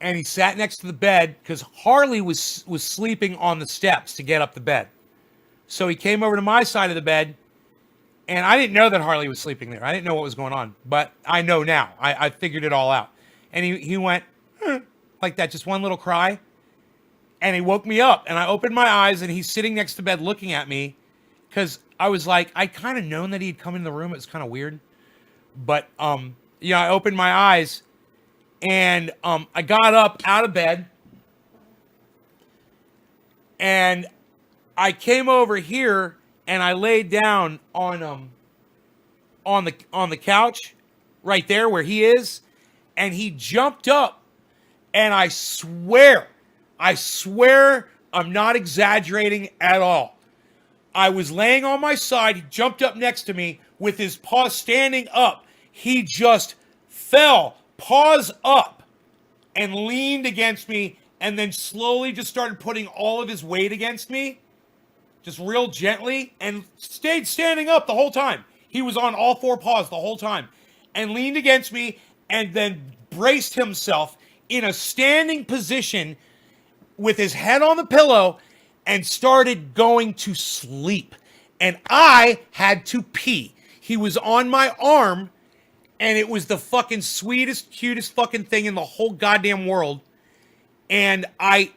and he sat next to the bed because Harley was sleeping on the steps to get up the bed. So he came over to my side of the bed and I didn't know that Harley was sleeping there. I didn't know what was going on, but I know now. I figured it all out. And he went like that, just one little cry. And he woke me up and I opened my eyes and he's sitting next to bed looking at me because I was like, I kind of known that he'd come in the room. It was kind of weird. But, I opened my eyes and I got up out of bed and I came over here and I laid down on the couch right there where he is, and he jumped up, and I swear I'm not exaggerating at all. I was laying on my side, he jumped up next to me with his paws standing up. He just fell, paws up, and leaned against me, and then slowly just started putting all of his weight against me. Just real gently, and stayed standing up the whole time. He was on all 4 paws the whole time. And leaned against me, and then braced himself in a standing position with his head on the pillow, and started going to sleep. And I had to pee. He was on my arm, and it was the fucking sweetest, cutest fucking thing in the whole goddamn world. And I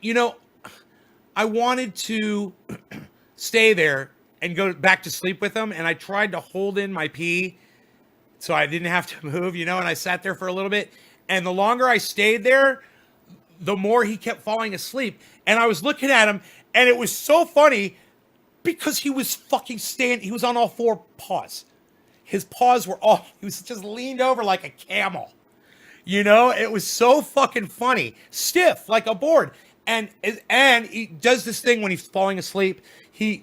wanted to... stay there and go back to sleep with him, and I tried to hold in my pee so I didn't have to move, and I sat there for a little bit, and the longer I stayed there, the more he kept falling asleep. And I was looking at him, and it was so funny because he was fucking he was on all four paws. His paws were all, he was just leaned over like a camel. You know, it was so fucking funny. Stiff, like a board. And he does this thing when he's falling asleep.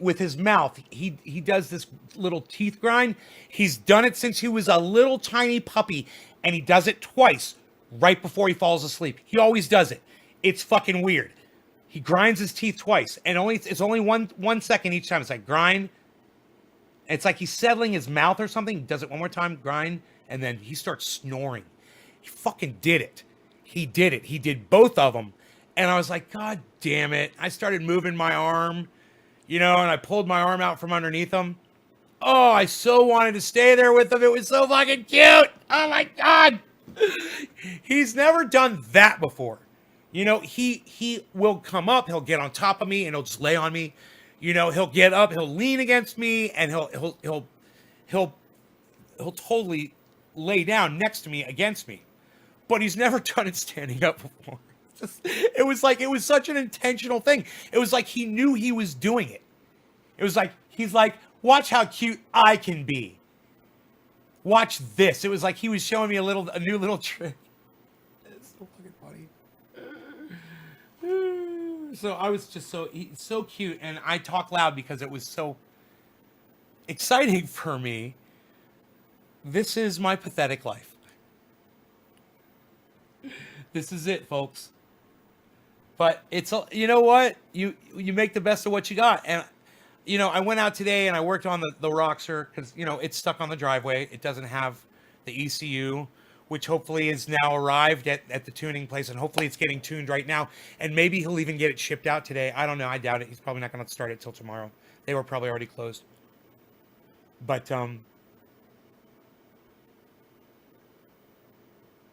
With his mouth, he does this little teeth grind. He's done it since he was a little tiny puppy, and he does it twice right before he falls asleep. He always does it. It's fucking weird. He grinds his teeth twice, and it's only 1 second each time. It's like grind. It's like he's settling his mouth or something. He does it one more time, grind, and then he starts snoring. He fucking did it. He did it. He did both of them. And I was like, God damn it. I started moving my arm, and I pulled my arm out from underneath him. Oh, I so wanted to stay there with him. It was so fucking cute. Oh my God. He's never done that before. He will come up, he'll get on top of me, and he'll just lay on me. He'll get up, he'll lean against me, and he'll totally lay down next to me, against me. But he's never done it standing up before. It was such an intentional thing. It was like he knew he was doing it. It was like, he's like, watch how cute I can be. Watch this. It was like he was showing me a new little trick. It's so fucking funny. So I was just so cute, and I talk loud because it was so exciting for me. This is my pathetic life. This is it, folks. But it's, you know what? You make the best of what you got. And, I went out today and I worked on the Roxer because, it's stuck on the driveway. It doesn't have the ECU, which hopefully is now arrived at the tuning place. And hopefully it's getting tuned right now. And maybe he'll even get it shipped out today. I don't know. I doubt it. He's probably not going to start it till tomorrow. They were probably already closed. But,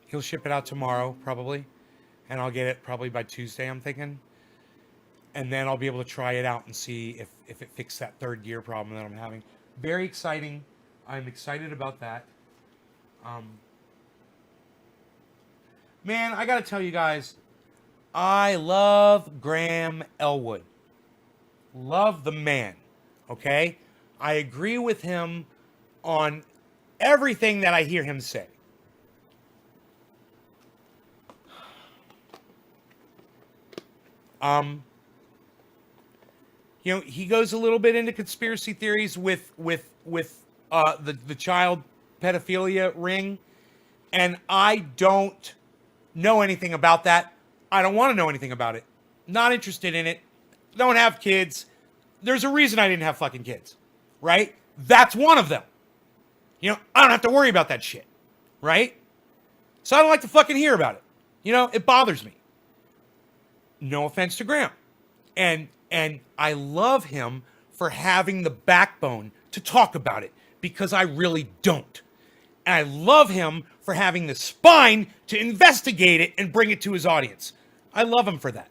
he'll ship it out tomorrow, probably. And I'll get it probably by Tuesday, I'm thinking. And then I'll be able to try it out and see if it fixed that third gear problem that I'm having. Very exciting. I'm excited about that. Man, I got to tell you guys, I love Graham Elwood. Love the man, okay? I agree with him on everything that I hear him say. He goes a little bit into conspiracy theories with the child pedophilia ring, and I don't know anything about that. I don't want to know anything about it. Not interested in it. Don't have kids. There's a reason I didn't have fucking kids, right? That's one of them. I don't have to worry about that shit, right? So I don't like to fucking hear about it. It bothers me. No offense to Graham. And I love him for having the backbone to talk about it, because I really don't. And I love him for having the spine to investigate it and bring it to his audience. I love him for that.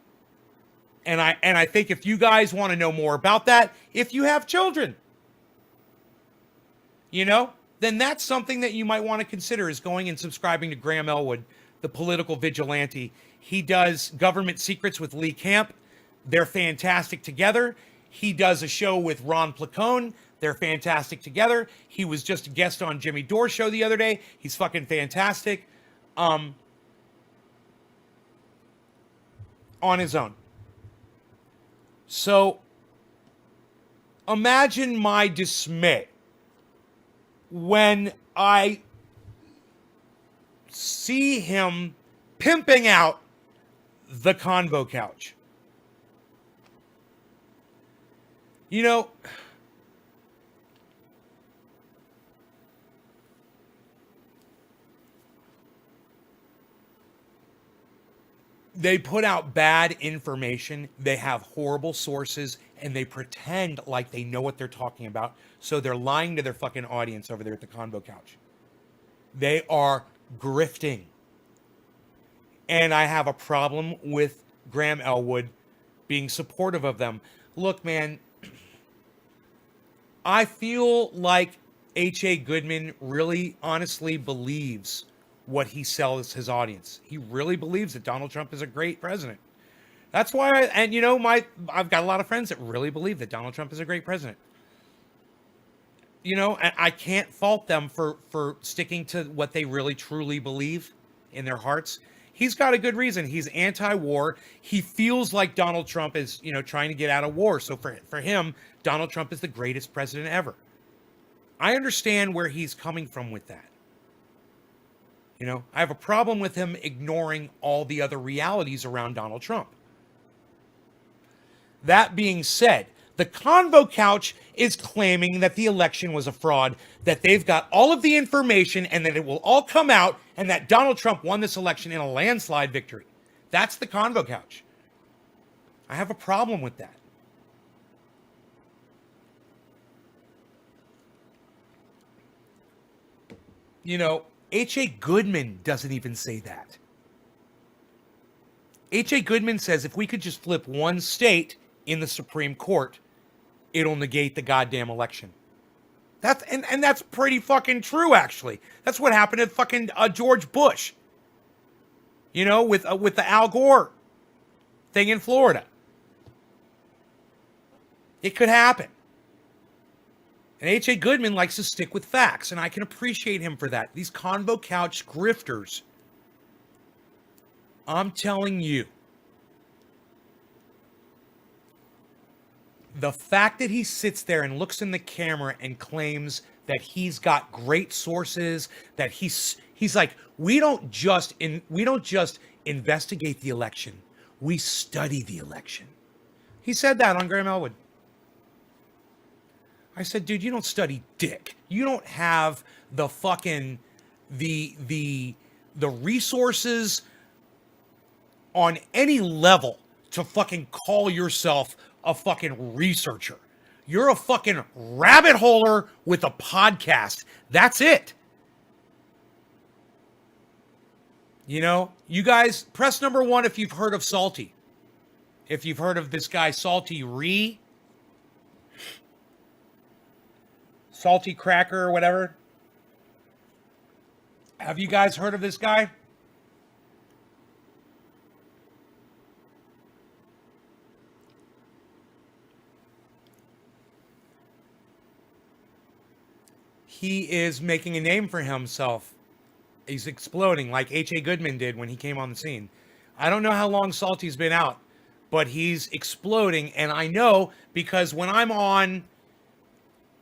And I think if you guys want to know more about that, if you have children, then that's something that you might want to consider, is going and subscribing to Graham Elwood, the political vigilante. He does Government Secrets with Lee Camp. They're fantastic together. He does a show with Ron Placone. They're fantastic together. He was just a guest on Jimmy Dore's show the other day. He's fucking fantastic. On his own. So, imagine my dismay when I see him pimping out the Convo Couch. They put out bad information. They have horrible sources, and they pretend like they know what they're talking about. So they're lying to their fucking audience over there at the Convo Couch. They are grifting. And I have a problem with Graham Elwood being supportive of them. Look, man, I feel like H.A. Goodman really honestly believes what he sells his audience. He really believes that Donald Trump is a great president. That's why, I've got a lot of friends that really believe that Donald Trump is a great president. And I can't fault them for sticking to what they really truly believe in their hearts. He's got a good reason. He's anti-war. He feels like Donald Trump is, trying to get out of war. So for him, Donald Trump is the greatest president ever. I understand where he's coming from with that. I have a problem with him ignoring all the other realities around Donald Trump. That being said, the Convo Couch is claiming that the election was a fraud, that they've got all of the information and that it will all come out and that Donald Trump won this election in a landslide victory. That's the Convo Couch. I have a problem with that. H.A. Goodman doesn't even say that. H.A. Goodman says if we could just flip one state in the Supreme Court, it'll negate the goddamn election. That's pretty fucking true, actually. That's what happened to fucking George Bush. With the Al Gore thing in Florida. It could happen. And H.A. Goodman likes to stick with facts, and I can appreciate him for that. These Convo Couch grifters, I'm telling you, the fact that he sits there and looks in the camera and claims that he's got great sources, that he's like, we don't just investigate the election, we study the election. He said that on Graham Elwood. I said, dude, you don't study dick. You don't have the fucking the resources on any level to fucking call yourself a fucking researcher. You're a fucking rabbit holer with a podcast. That's it. You guys, press number 1 if you've heard of Salty. If you've heard of this guy, Salty Cracker or whatever. Have you guys heard of this guy? He is making a name for himself. He's exploding like H.A. Goodman did when he came on the scene. I don't know how long Salty's been out, but he's exploding. And I know because when I'm on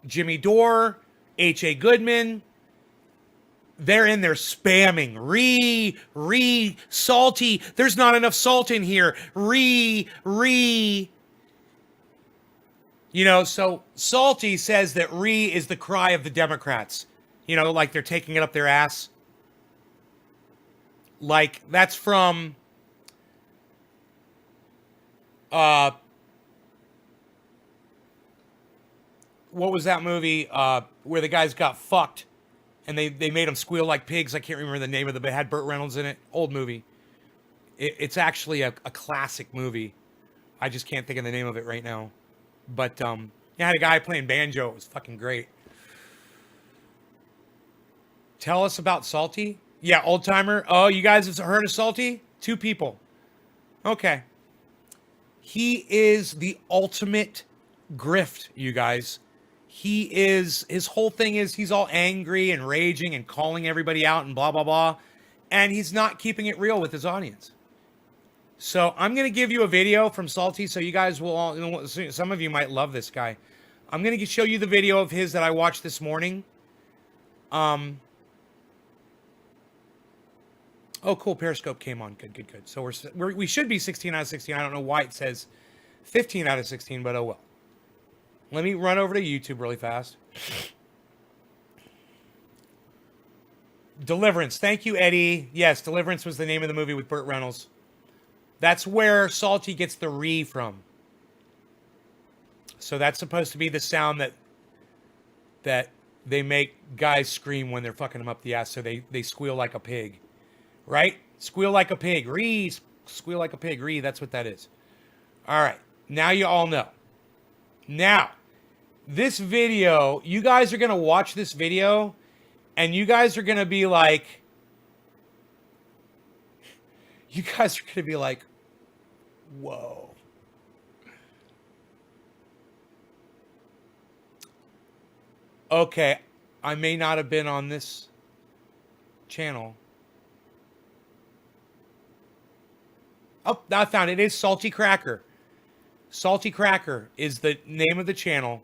Jimmy Dore, H.A. Goodman, they're in there spamming. Salty. There's not enough salt in here. So Salty says that is the cry of the Democrats. Like they're taking it up their ass. Like that's from what was that movie where the guys got fucked and they made them squeal like pigs? I can't remember the name of it, but it had Burt Reynolds in it. Old movie. It's actually a classic movie. I just can't think of the name of it right now. But you had a guy playing banjo. It was fucking great. Tell us about Salty. Yeah, old timer. Oh, you guys have heard of Salty? 2 people. Okay. He is the ultimate grift, you guys. His whole thing is he's all angry and raging and calling everybody out and blah, blah, blah. And he's not keeping it real with his audience. So I'm going to give you a video from Salty so you guys will all, some of you might love this guy. I'm going to show you the video of his that I watched this morning. Oh, cool. Periscope came on. Good. So we should be 16 out of 16. I don't know why it says 15 out of 16, but oh well. Let me run over to YouTube really fast. Deliverance. Thank you, Eddie. Yes, Deliverance was the name of the movie with Burt Reynolds. That's where Salty gets the from. So that's supposed to be the sound that they make guys scream when they're fucking them up the ass. So they squeal like a pig. Right? Squeal like a pig. Squeal like a pig. That's what that is. All right. Now you all know. Now, this video, you guys are going to watch this video and you guys are going to be like, You guys are going to be like, whoa. Okay, I may not have been on this channel. Oh, I found it. It is Salty Cracker. Salty Cracker is the name of the channel.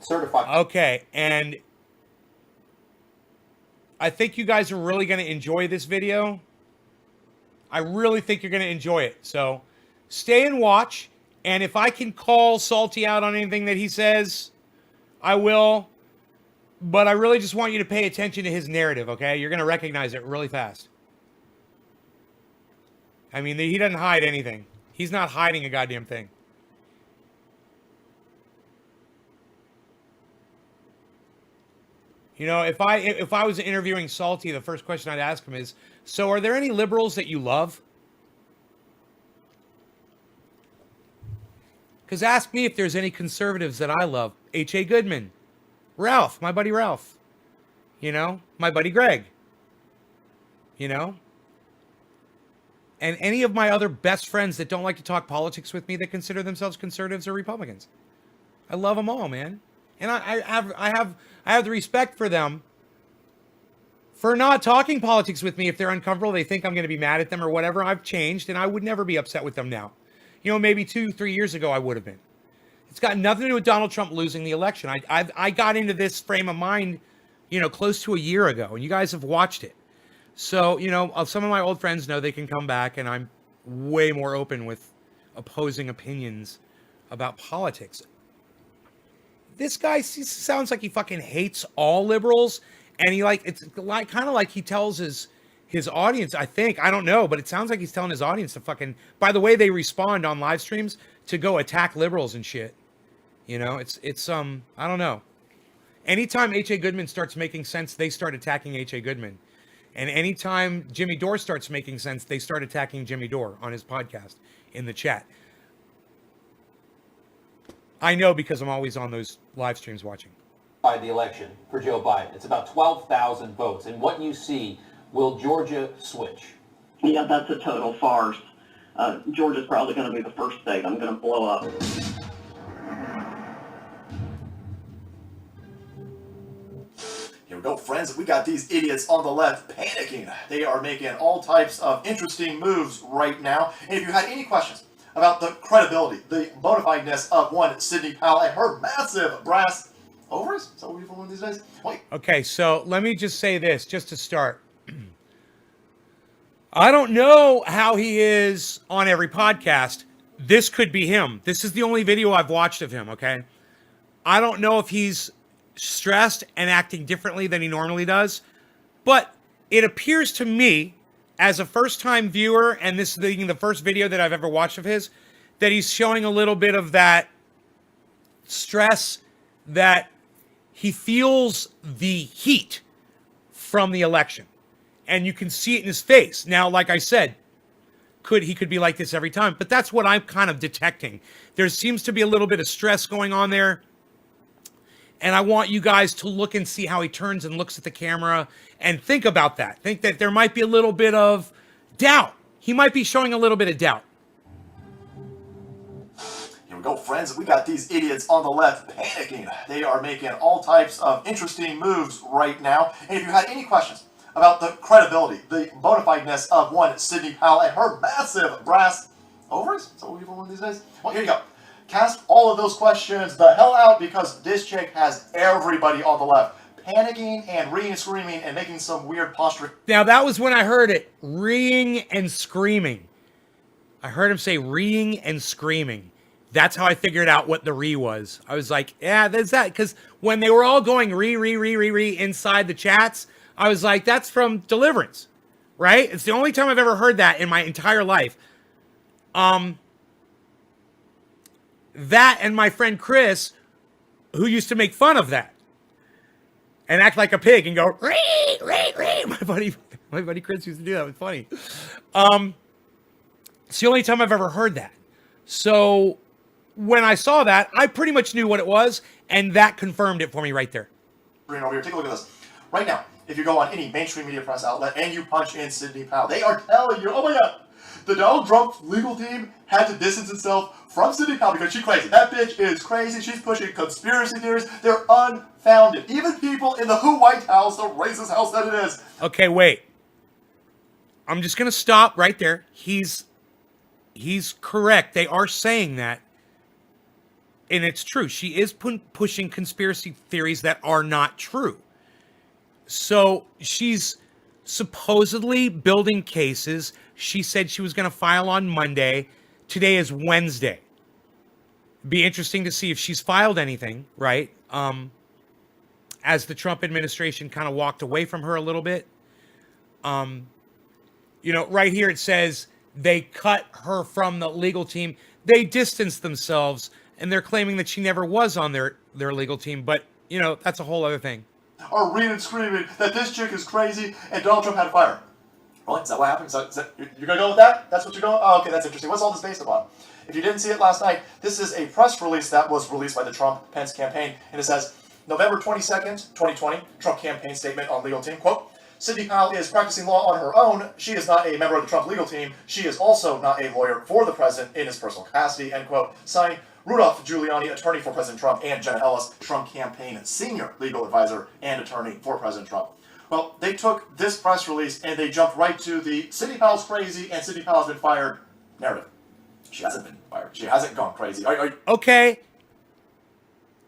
Certified. Okay, and I think you guys are really going to enjoy this video. I really think you're going to enjoy it. So stay and watch. And if I can call Salty out on anything that he says, I will. But I really just want you to pay attention to his narrative, okay? You're going to recognize it really fast. I mean, he doesn't hide anything. He's not hiding a goddamn thing. You know, if I was interviewing Salty, the first question I'd ask him is, so are there any liberals that you love? Because ask me if there's any conservatives that I love. H.A. Goodman. Ralph, my buddy Ralph. You know, my buddy Greg. You know? And any of my other best friends that don't like to talk politics with me that consider themselves conservatives or Republicans. I love them all, man. And I have the respect for them for not talking politics with me if they're uncomfortable. They think I'm going to be mad at them or whatever. I've changed, and I would never be upset with them now. You know, maybe 2-3 years ago I would have been. It's got nothing to do with Donald Trump losing the election. I got into this frame of mind, you know, close to a year ago, and you guys have watched it. So, you know, some of my old friends know they can come back, and I'm way more open with opposing opinions about politics. This guy sounds like he fucking hates all liberals, and it's like kind of like he tells his audience, I think, I don't know, but it sounds like he's telling his audience to fucking, by the way they respond on live streams, to go attack liberals and shit. You know, it's I don't know. Anytime H.A. Goodman starts making sense, they start attacking H.A. Goodman. And anytime Jimmy Dore starts making sense, they start attacking Jimmy Dore on his podcast in the chat. I know because I'm always on those live streams watching. By the election for Joe Biden. It's about 12,000 votes. And what you see, will Georgia switch? Yeah, that's a total farce. Georgia's probably going to be the first state I'm going to blow up. Here we go, friends. We got these idiots on the left panicking. They are making all types of interesting moves right now. And if you had any questions about the credibility, the bona fideness of one Sidney Powell and her massive brass ovaries, is that what we call one these days? Wait. Okay, so let me just say this, just to start. I don't know how he is on every podcast. This could be him. This is the only video I've watched of him, okay? I don't know if he's stressed and acting differently than he normally does, but it appears to me, as a first-time viewer, and this being the first video that I've ever watched of his, that he's showing a little bit of that stress, that he feels the heat from the election. And you can see it in his face. Now, like I said, he could be like this every time, but that's what I'm kind of detecting. There seems to be a little bit of stress going on there. And I want you guys to look and see how he turns and looks at the camera and think about that. Think that there might be a little bit of doubt. He might be showing a little bit of doubt. Here we go, friends. We got these idiots on the left panicking. They are making all types of interesting moves right now. And if you had any questions about the credibility, the bona fideness of one Sidney Powell and her massive brass ovaries, is that what we call one these days? Well, here you go. Cast all of those questions the hell out, because this chick has everybody on the left panicking and reeing and screaming and making some weird posture. Now, that was when I heard it. Reeing and screaming. I heard him say reeing and screaming. That's how I figured out what the re was. I was like, yeah, there's that. Because when they were all going re inside the chats, I was like, that's from Deliverance, right? It's the only time I've ever heard that in my entire life. That and my friend Chris, who used to make fun of that and act like a pig and go, ree. My buddy Chris used to do that. It was funny. It's the only time I've ever heard that. So when I saw that, I pretty much knew what it was, and that confirmed it for me right there. Over here, take a look at this. Right now, if you go on any mainstream media press outlet and you punch in Sidney Powell, they are telling you, oh my God, the Donald Trump legal team had to distance itself from Sidney Powell because she's crazy. That bitch is crazy. She's pushing conspiracy theories. They're unfounded. Even people in the Who White House, the racist house that it is. Okay, wait. I'm just going to stop right there. He's correct. They are saying that. And it's true. She is pushing conspiracy theories that are not true. So she's supposedly building cases. She said she was going to file on Monday. Today is Wednesday. Be interesting to see if she's filed anything, right? As the Trump administration kind of walked away from her a little bit. You know, right here it says they cut her from the legal team. They distanced themselves, and they're claiming that she never was on their legal team. But, you know, that's a whole other thing. Are reading screaming that this chick is crazy and Donald Trump had to fire her. Really? Is that what happened? You're going to go with that? That's what you're going? Oh, okay, that's interesting. What's all this based upon? If you didn't see it last night, this is a press release that was released by the Trump-Pence campaign, and it says, November 22nd, 2020, Trump campaign statement on legal team, quote, Sidney Powell is practicing law on her own. She is not a member of the Trump legal team. She is also not a lawyer for the president in his personal capacity, end quote. Signed, Rudolph Giuliani, attorney for President Trump, and Jenna Ellis, Trump campaign senior legal advisor and attorney for President Trump. Well, they took this press release and they jumped right to the Sidney Powell's crazy and Sidney Powell's been fired narrative. She hasn't been fired. She hasn't gone crazy. Okay.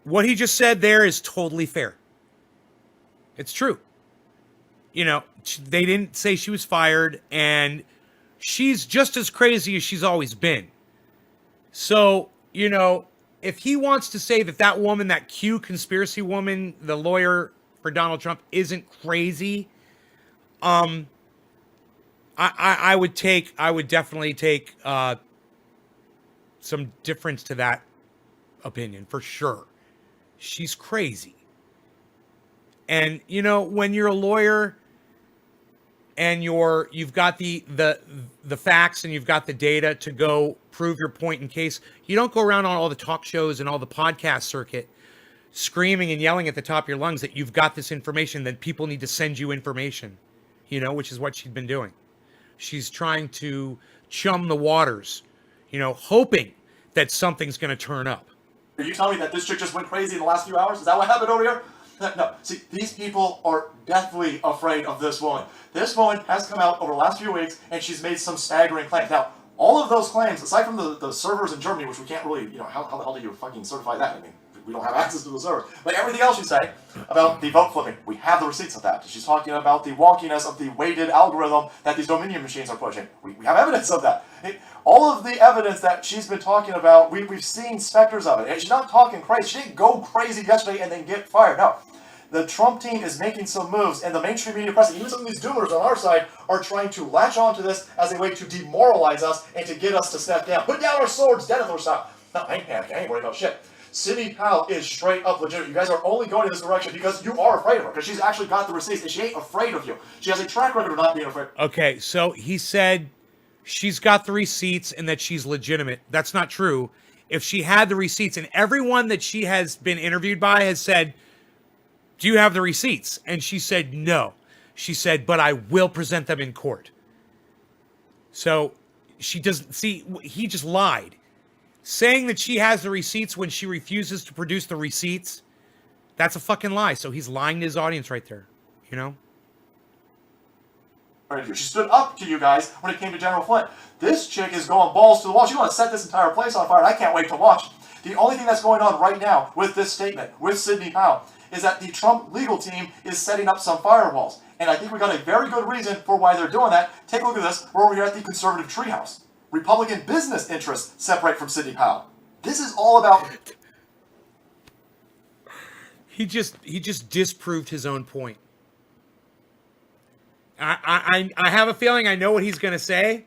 What he just said there is totally fair. It's true. You know, they didn't say she was fired, and she's just as crazy as she's always been. So, you know, if he wants to say that that woman, that Q conspiracy woman, the lawyer for Donald Trump, isn't crazy, I would definitely take some difference to that opinion for sure. She's crazy. And you know, when you're a lawyer and you've got the facts and you've got the data to go prove your point in case, you don't go around on all the talk shows and all the podcast circuit screaming and yelling at the top of your lungs that you've got this information, that people need to send you information, you know, which is what she's been doing. She's trying to chum the waters, you know, hoping that something's going to turn up. Are you telling me that this chick just went crazy in the last few hours? Is that what happened over here? No. See, these people are deathly afraid of this woman. This woman has come out over the last few weeks, and she's made some staggering claims. Now, all of those claims, aside from the servers in Germany, which we can't really, you know, how the hell do you fucking certify that? I mean, we don't have access to the servers. But everything else she's saying about the vote flipping, we have the receipts of that. She's talking about the wonkiness of the weighted algorithm that these Dominion machines are pushing. We have evidence of that. All of the evidence that she's been talking about, we've seen specters of it. And she's not talking crazy. She didn't go crazy yesterday and then get fired. No. The Trump team is making some moves, and the mainstream media press, and even some of these doomers on our side, are trying to latch onto this as a way to demoralize us and to get us to step down. Put down our swords, Denethor style. No, I ain't panicking. I ain't worried about shit. Sidney Powell is straight up legitimate. You guys are only going in this direction because you are afraid of her, because she's actually got the receipts, and she ain't afraid of you. She has a track record of not being afraid. Okay, so he said she's got the receipts and that she's legitimate. That's not true. If she had the receipts, and everyone that she has been interviewed by has said, do you have the receipts? And she said, no. She said, but I will present them in court. So she doesn't see, he just lied. Saying that she has the receipts when she refuses to produce the receipts, that's a fucking lie. So he's lying to his audience right there, you know? She stood up to you guys when it came to General Flynn. This chick is going balls to the wall. She's going to set this entire place on fire, and I can't wait to watch. The only thing that's going on right now with this statement, with Sidney Powell, is that the Trump legal team is setting up some firewalls. And I think we got a very good reason for why they're doing that. Take a look at this. We're over here at the conservative treehouse. Republican business interests separate from Sidney Powell. This is all about... He just disproved his own point. I have a feeling I know what he's going to say,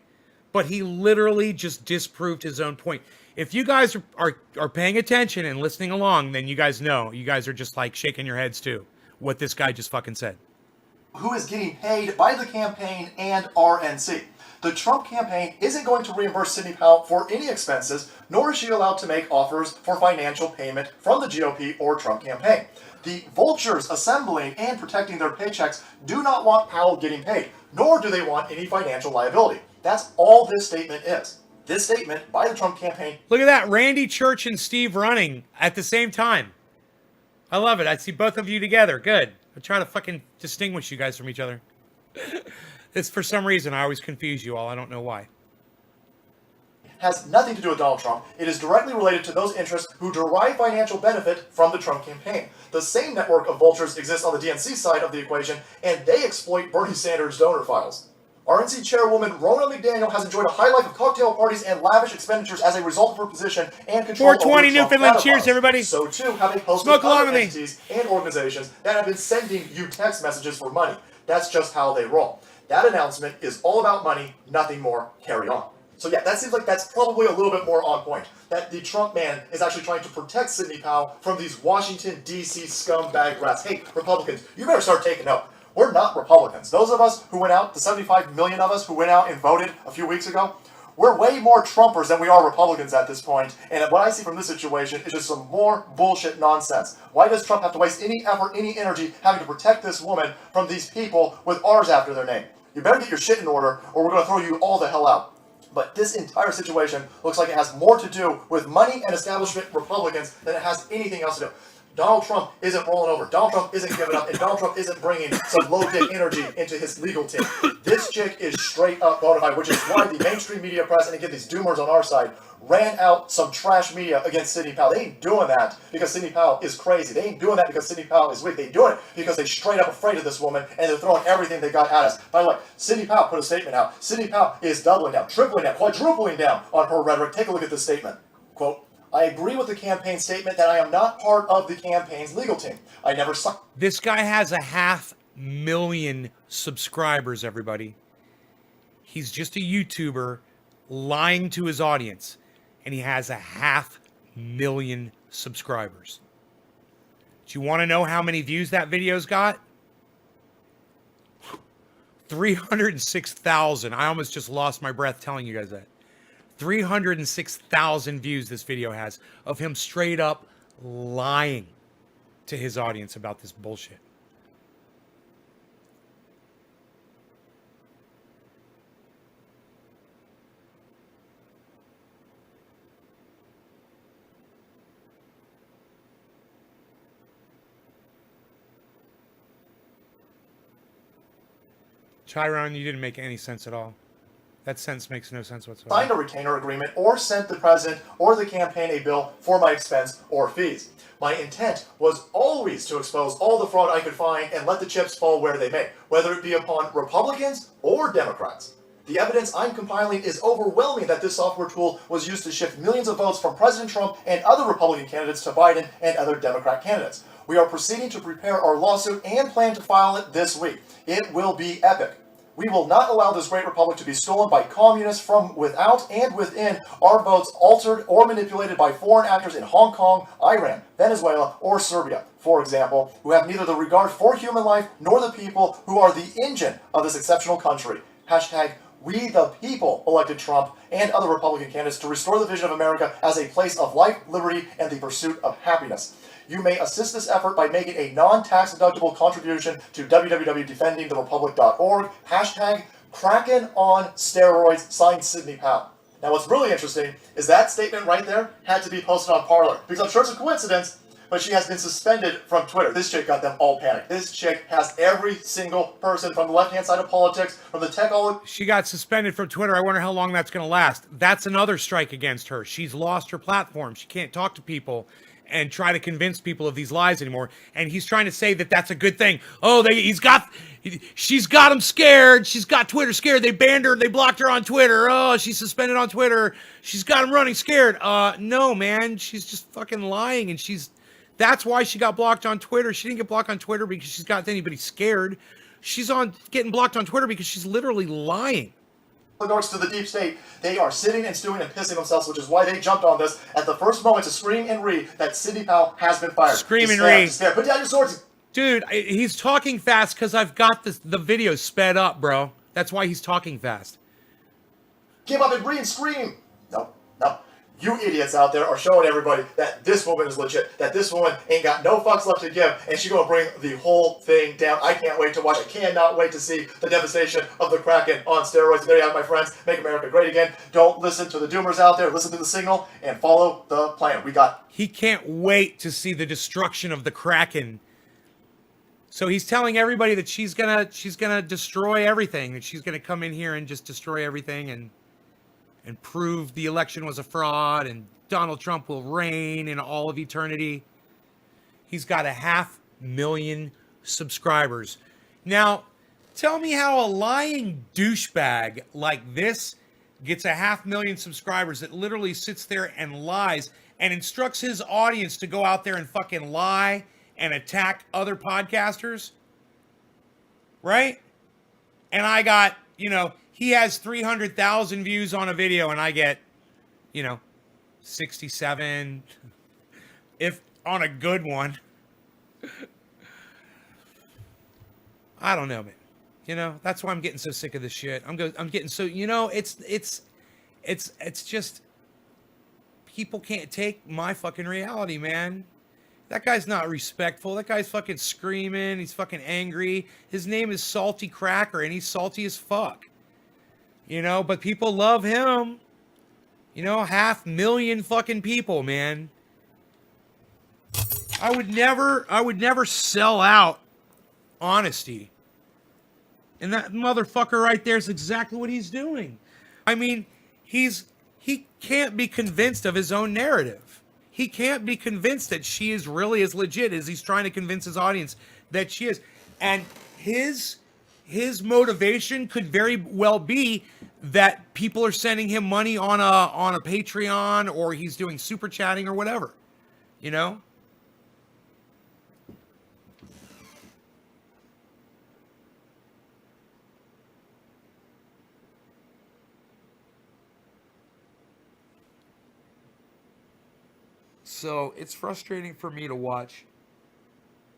but he literally just disproved his own point. If you guys are paying attention and listening along, then you guys know. You guys are just like shaking your heads too, what this guy just fucking said. Who is getting paid by the campaign and RNC. The Trump campaign isn't going to reimburse Sidney Powell for any expenses, nor is she allowed to make offers for financial payment from the GOP or Trump campaign. The vultures assembling and protecting their paychecks do not want Powell getting paid, nor do they want any financial liability. That's all this statement is. This statement by the Trump campaign. Look at that. Randy Church and Steve running at the same time. I love it. I see both of you together. Good. I try to fucking distinguish you guys from each other. It's for some reason. I always confuse you all. I don't know why. Has nothing to do with Donald Trump. It is directly related to those interests who derive financial benefit from the Trump campaign. The same network of vultures exists on the DNC side of the equation, and they exploit Bernie Sanders' donor files. RNC chairwoman Ronna McDaniel has enjoyed a high life of cocktail parties and lavish expenditures as a result of her position and control over 420 Trump Newfoundland. pedophiles. Cheers, everybody. So too have a host Smoke of along other with me. entities and organizations that have been sending you text messages for money. That's just how they roll. That announcement is all about money, nothing more. Carry on. So yeah, that seems like that's probably a little bit more on point. That the Trump man is actually trying to protect Sidney Powell from these Washington, D.C. scumbag rats. Hey, Republicans, you better start taking note. We're not Republicans. Those of us who went out, the 75 million of us who went out and voted a few weeks ago, we're way more Trumpers than we are Republicans at this point. And what I see from this situation is just some more bullshit nonsense. Why does Trump have to waste any effort, any energy having to protect this woman from these people with R's after their name? You better get your shit in order or we're going to throw you all the hell out. But this entire situation looks like it has more to do with money and establishment Republicans than it has anything else to do. Donald Trump isn't rolling over. Donald Trump isn't giving up. And Donald Trump isn't bringing some low-dick energy into his legal team. This chick is straight up bona fide, which is why the mainstream media press, and again, these doomers on our side, ran out some trash media against Sidney Powell. They ain't doing that because Sidney Powell is crazy. They ain't doing that because Sidney Powell is weak. They're doing it because they're straight up afraid of this woman and they're throwing everything they got at us. By the way, Sidney Powell put a statement out. Sidney Powell is doubling down, tripling down, quadrupling down on her rhetoric. Take a look at this statement. Quote, I agree with the campaign statement that I am not part of the campaign's legal team. I never saw. This guy has 500,000 subscribers, everybody. He's just a YouTuber lying to his audience, and he has 500,000 subscribers. Do you want to know how many views that video's got? 306,000. I almost just lost my breath telling you guys that. 306,000 views this video has of him straight up lying to his audience about this bullshit. Chiron, you didn't make any sense at all. That sentence makes no sense whatsoever. Signed a retainer agreement or sent the president or the campaign a bill for my expense or fees. My intent was always to expose all the fraud I could find and let the chips fall where they may, whether it be upon Republicans or Democrats. The evidence I'm compiling is overwhelming that this software tool was used to shift millions of votes from President Trump and other Republican candidates to Biden and other Democrat candidates. We are proceeding to prepare our lawsuit and plan to file it this week. It will be epic. We will not allow this great republic to be stolen by communists from without and within, our votes altered or manipulated by foreign actors in Hong Kong, Iran, Venezuela, or Serbia, for example, who have neither the regard for human life nor the people who are the engine of this exceptional country. Hashtag we the people elected Trump and other Republican candidates to restore the vision of America as a place of life, liberty, and the pursuit of happiness. You may assist this effort by making a non-tax deductible contribution to www.defendingtherepublic.org. Hashtag Kraken on steroids, signed Sidney Powell. Now what's really interesting is that statement right there had to be posted on Parler, because I'm sure it's a coincidence, but she has been suspended from Twitter. This chick got them all panicked. This chick has every single person from the left-hand side of politics, from the tech all... She got suspended from Twitter. I wonder how long that's going to last. That's another strike against her. She's lost her platform. She can't talk to people and try to convince people of these lies anymore. And he's trying to say that that's a good thing. Oh, she's got him scared. She's got Twitter scared. They banned her. They blocked her on Twitter. Oh, she's suspended on Twitter. She's got him running scared. No, man. She's just fucking lying. And that's why she got blocked on Twitter. She didn't get blocked on Twitter because she's got anybody scared. She's getting blocked on Twitter because she's literally lying. North to the deep state, they are sitting and stewing and pissing themselves, which is why they jumped on this at the first moment to scream and read that Sidney Powell has been fired. Scream and read. Put down your swords. Dude, he's talking fast because I've got the video sped up, bro. That's why he's talking fast. Give up and read and scream. No. You idiots out there are showing everybody that this woman is legit, that this woman ain't got no fucks left to give, and she's gonna bring the whole thing down. I can't wait to watch. I cannot wait to see the devastation of the Kraken on steroids. There you have it, my friends. Make America great again. Don't listen to the doomers out there. Listen to the signal and follow the plan. We got. He can't wait to see the destruction of the Kraken. So he's telling everybody that she's gonna destroy everything, that she's gonna come in here and just destroy everything and prove the election was a fraud and Donald Trump will reign in all of eternity. He's got 500,000 subscribers. Now, tell me how a lying douchebag like this gets 500,000 subscribers that literally sits there and lies and instructs his audience to go out there and fucking lie and attack other podcasters, right? And I got, he has 300,000 views on a video and I get, 67, if on a good one. I don't know, man. That's why I'm getting so sick of this shit. I'm getting so, it's just, people can't take my fucking reality, man. That guy's not respectful. That guy's fucking screaming. He's fucking angry. His name is Salty Cracker, and he's salty as fuck. But people love him. 500,000 fucking people, man. I would never sell out honesty. And that motherfucker right there is exactly what he's doing. I mean, he can't be convinced of his own narrative. He can't be convinced that she is really as legit as he's trying to convince his audience that she is. And his motivation could very well be that people are sending him money on a Patreon, or he's doing super chatting or whatever. So it's frustrating for me to watch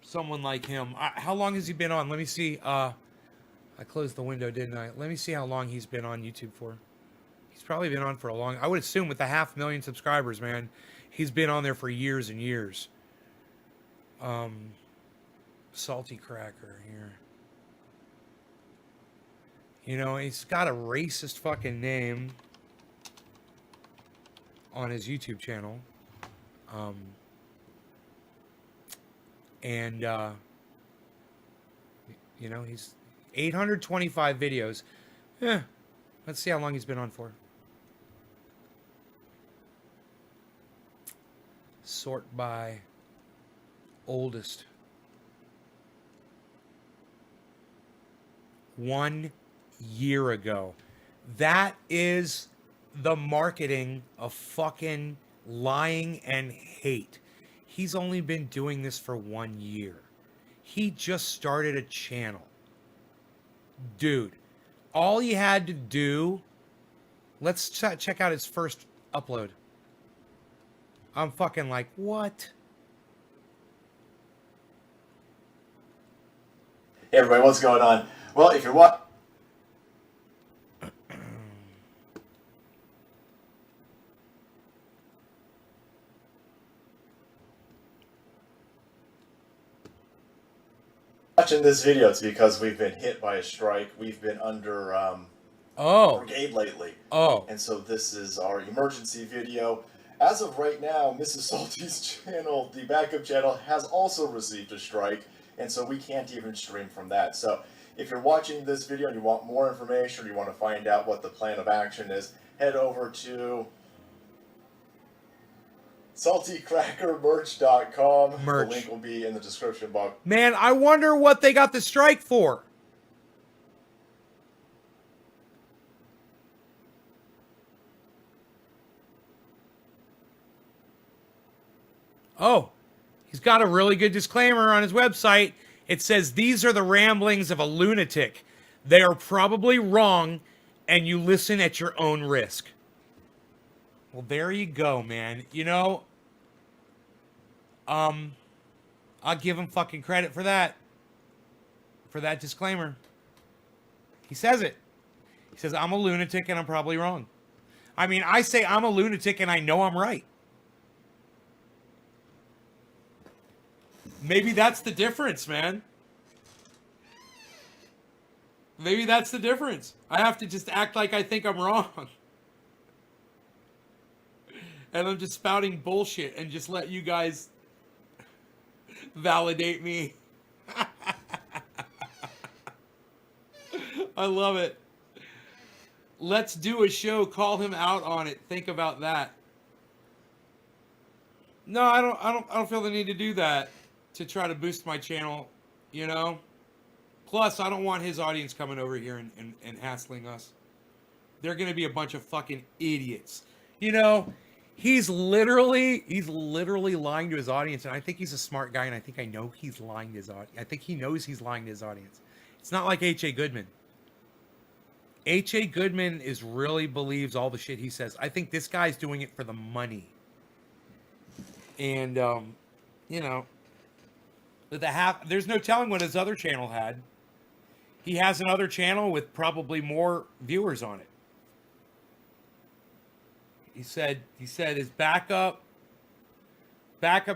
someone like him. How long has he been on? Let me see. I closed the window, didn't I? Let me see how long he's been on YouTube for. He's probably been on for a long. I would assume with the 500,000 subscribers, man, he's been on there for years and years. Salty Cracker here. He's got a racist fucking name on his YouTube channel. He's 825 videos. Let's see how long he's been on for. Sort by oldest. 1 year ago. That is the marketing of fucking lying and hate. He's only been doing this for 1 year. He just started a channel. Dude, all he had to do, let's check out his first upload. I'm fucking like, what? Hey everybody, what's going on? Well, if you're watching this video, it's because we've been hit by a strike. We've been under brigade lately. And so this is our emergency video. As of right now, Mrs. Salty's channel, the backup channel, has also received a strike, and so we can't even stream from that. So if you're watching this video and you want more information, or you want to find out what the plan of action is, head over to saltycrackermerch.com. Merch. The link will be in the description box. Man, I wonder what they got the strike for. Oh, he's got a really good disclaimer on his website. It says, these are the ramblings of a lunatic. They are probably wrong, and you listen at your own risk. Well, there you go, man. I'll give him fucking credit for that disclaimer. He says it. He says, I'm a lunatic and I'm probably wrong. I mean, I say I'm a lunatic and I know I'm right. Maybe that's the difference, man. Maybe that's the difference. I have to just act like I think I'm wrong. And I'm just spouting bullshit and just let you guys validate me. I love it. Let's do a show. Call him out on it. Think about that. No, I don't feel the need to do that to try to boost my channel, you know? Plus, I don't want his audience coming over here and hassling us. They're going to be a bunch of fucking idiots. You know, he's literally lying to his audience, and I think he's a smart guy, and I think I know he's lying to his audience. I think he knows he's lying to his audience. It's not like H.A. Goodman. H.A. Goodman really believes all the shit he says. I think this guy's doing it for the money. And, you know, there's no telling what his other channel had. He has another channel with probably more viewers on it. He said his backup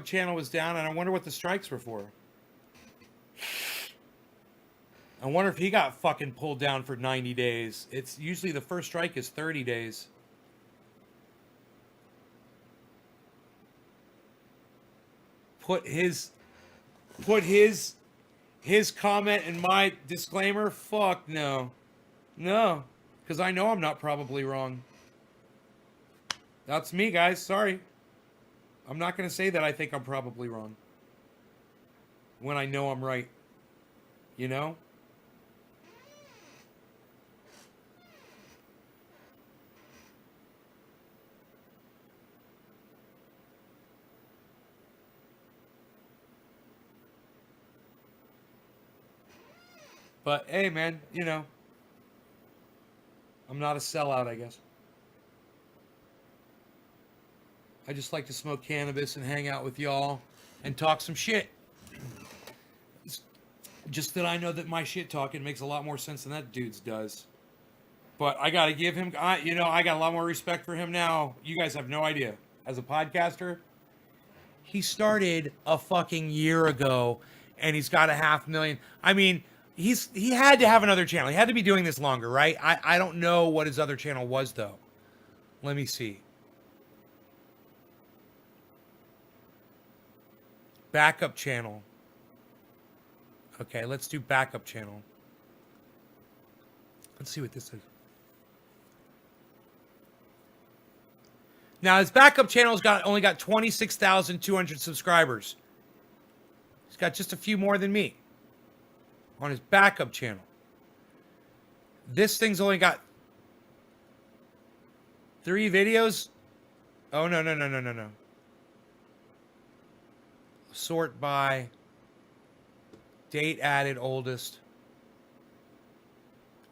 channel was down, and I wonder what the strikes were for. I wonder if he got fucking pulled down for 90 days. It's usually the first strike is 30 days. Put his comment in my disclaimer. Fuck no. No. Because I know I'm not probably wrong. That's me, guys. Sorry. I'm not going to say that I think I'm probably wrong. When I know I'm right. You know? But, hey, man, you know, I'm not a sellout, I guess. I just like to smoke cannabis and hang out with y'all and talk some shit. It's just that I know that my shit talking makes a lot more sense than that dude's does. But I got to give him, you know, I got a lot more respect for him now. You guys have no idea. As a podcaster, he started a fucking year ago and he's got 500,000. I mean, he had to have another channel. He had to be doing this longer, right? I don't know what his other channel was, though. Let me see. Backup channel. Okay, let's do backup channel. Let's see what this is. Now, his backup channel's only got 26,200 subscribers. He's got just a few more than me on his backup channel. This thing's only got 3 videos. Oh, no. Sort by date added oldest.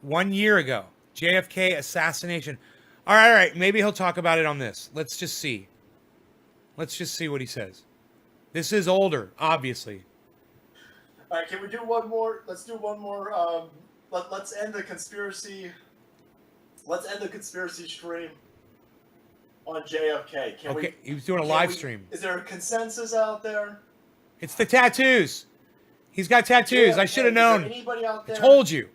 1 year ago. JFK assassination. All right. Maybe he'll talk about it on this. Let's just see. Let's just see what he says. This is older, obviously. All right, can we do one more? Let's do one more. Let's end the conspiracy. Let's end the conspiracy stream on JFK. Okay, he was doing a live stream. Is there a consensus out there? It's the tattoos. He's got tattoos. JFK, I should have known. Is there anybody out there? I told you.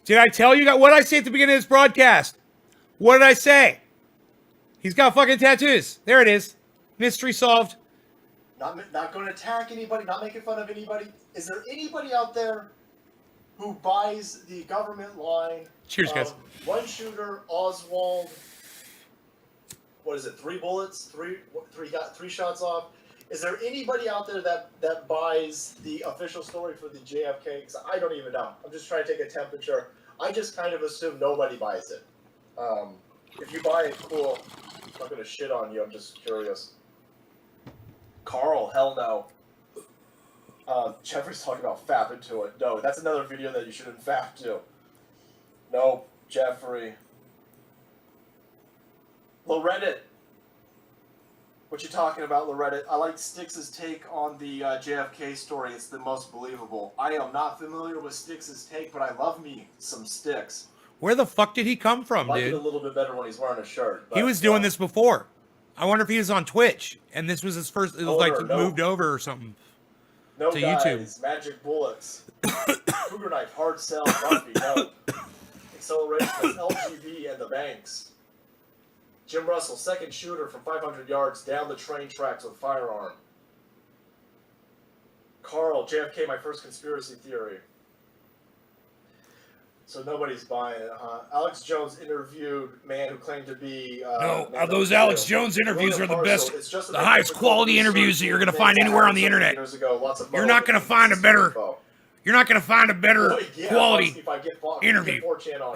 Did I tell you? What did I say at the beginning of this broadcast? What did I say? He's got fucking tattoos. There it is. Mystery solved. Not going to attack anybody, not making fun of anybody. Is there anybody out there who buys the government line? Cheers, guys. One shooter, Oswald. What is it? 3 bullets, got 3 shots off. Is there anybody out there that buys the official story for the JFK? Because I don't even know. I'm just trying to take a temperature. I just kind of assume nobody buys it. If you buy it, cool. I'm not going to shit on you. I'm just curious. Carl, hell no. Jeffrey's talking about fapping to it. No, that's another video that you shouldn't fap to. Nope, Jeffrey. Loreddit. What you talking about, Loreddit? I like Styx's take on the JFK story. It's the most believable. I am not familiar with Styx's take, but I love me some Styx. Where the fuck did he come from, Might get a dude? little bit better when he's wearing a shirt. He but, was doing this before. I wonder if he was on Twitch and this was his first. It was like no. moved over or something No to guys, YouTube. magic bullets, Cougar knife, hard sell, Murphy, no. Acceleration is LGB and the banks. Jim Russell, second shooter from 500 yards down the train tracks with firearm. Carl, JFK, my first conspiracy theory. So nobody's buying it, huh? Alex Jones interviewed man who claimed to be. No, those Alex Jones interviews are the best, the highest quality interviews that you're gonna find anywhere on the internet. You're not gonna find a better, quality interview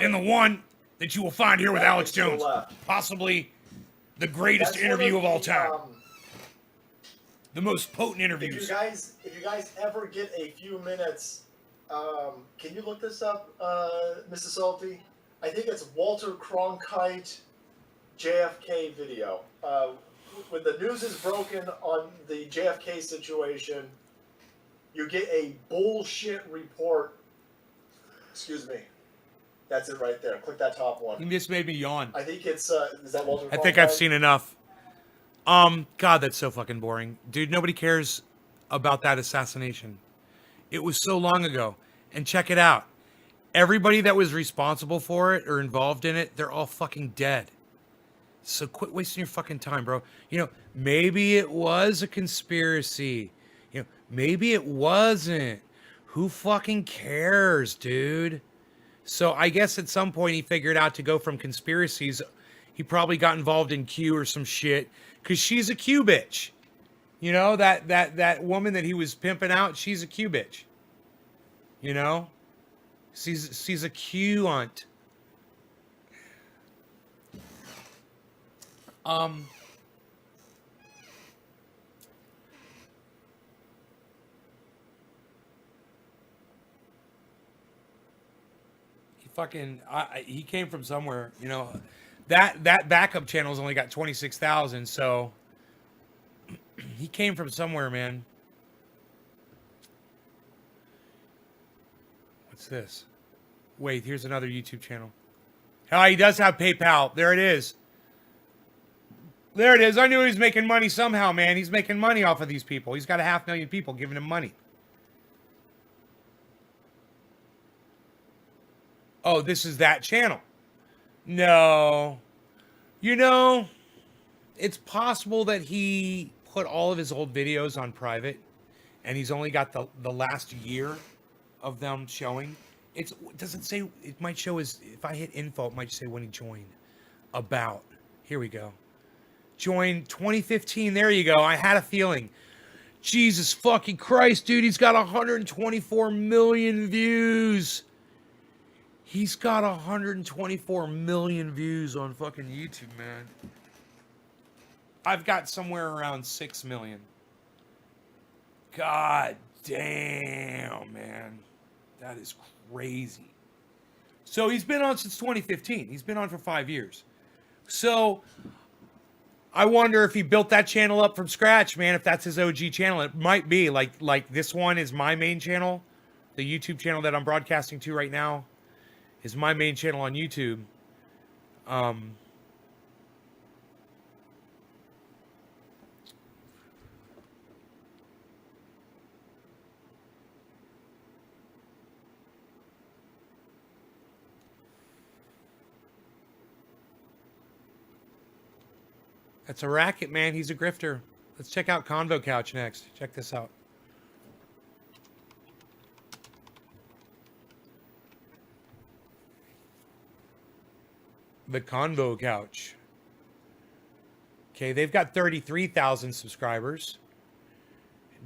than the one that you will find here with Alex Jones. Possibly the greatest interview of all time. The most potent interviews. If you guys ever get a few minutes, can you look this up, Mrs. Salty? I think it's Walter Cronkite JFK video. When the news is broken on the JFK situation, you get a bullshit report. Excuse me. That's it right there. Click that top one. You just made me yawn. I think it's, is that Walter Cronkite? I think I've seen enough. God, that's so fucking boring. Dude, nobody cares about that assassination. It was so long ago. And check it out. Everybody that was responsible for it or involved in it, they're all fucking dead. So quit wasting your fucking time, bro. You know, maybe it was a conspiracy. You know, maybe it wasn't. Who fucking cares, dude? So I guess at some point he figured out to go from conspiracies. He probably got involved in Q or some shit. Because she's a Q bitch. You know, that woman that he was pimping out, she's a Q bitch. You know? She's a Q aunt. He came from somewhere, you know. That backup channel's only got 26,000, so he came from somewhere, man. What's this? Wait, here's another YouTube channel. He does have PayPal. There it is. There it is. I knew he was making money somehow, man. He's making money off of these people. He's got 500,000 people giving him money. Oh, this is that channel. No. You know, it's possible that he put all of his old videos on private and he's only got the last year of them showing. It doesn't say, it might show as, if I hit info, it might say when he joined. About. Here we go. Joined 2015. There you go. I had a feeling. Jesus fucking Christ, dude. He's got 124 million views. He's got 124 million views on fucking YouTube, man. I've got somewhere around 6 million. God damn, man. That is crazy. So he's been on since 2015. He's been on for 5 years. So I wonder if he built that channel up from scratch, man, if that's his OG channel. It might be. Like this one is my main channel. The YouTube channel that I'm broadcasting to right now is my main channel on YouTube. That's a racket, man. He's a grifter. Let's check out Convo Couch next. Check this out. The Convo Couch. Okay, they've got 33,000 subscribers.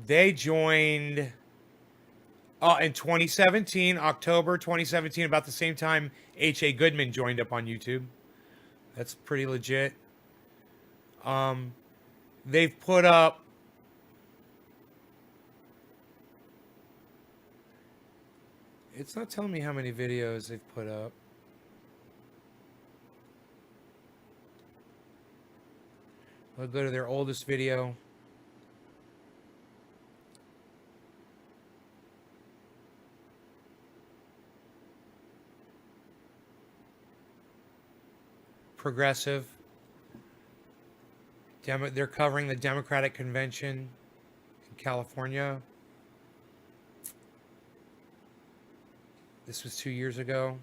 They joined in 2017, October 2017, about the same time H.A. Goodman joined up on YouTube. That's pretty legit. They've put up it's not telling me how many videos they've put up. I'll go to their oldest video. progressive. They're covering the Democratic Convention in California. This was 2 years ago.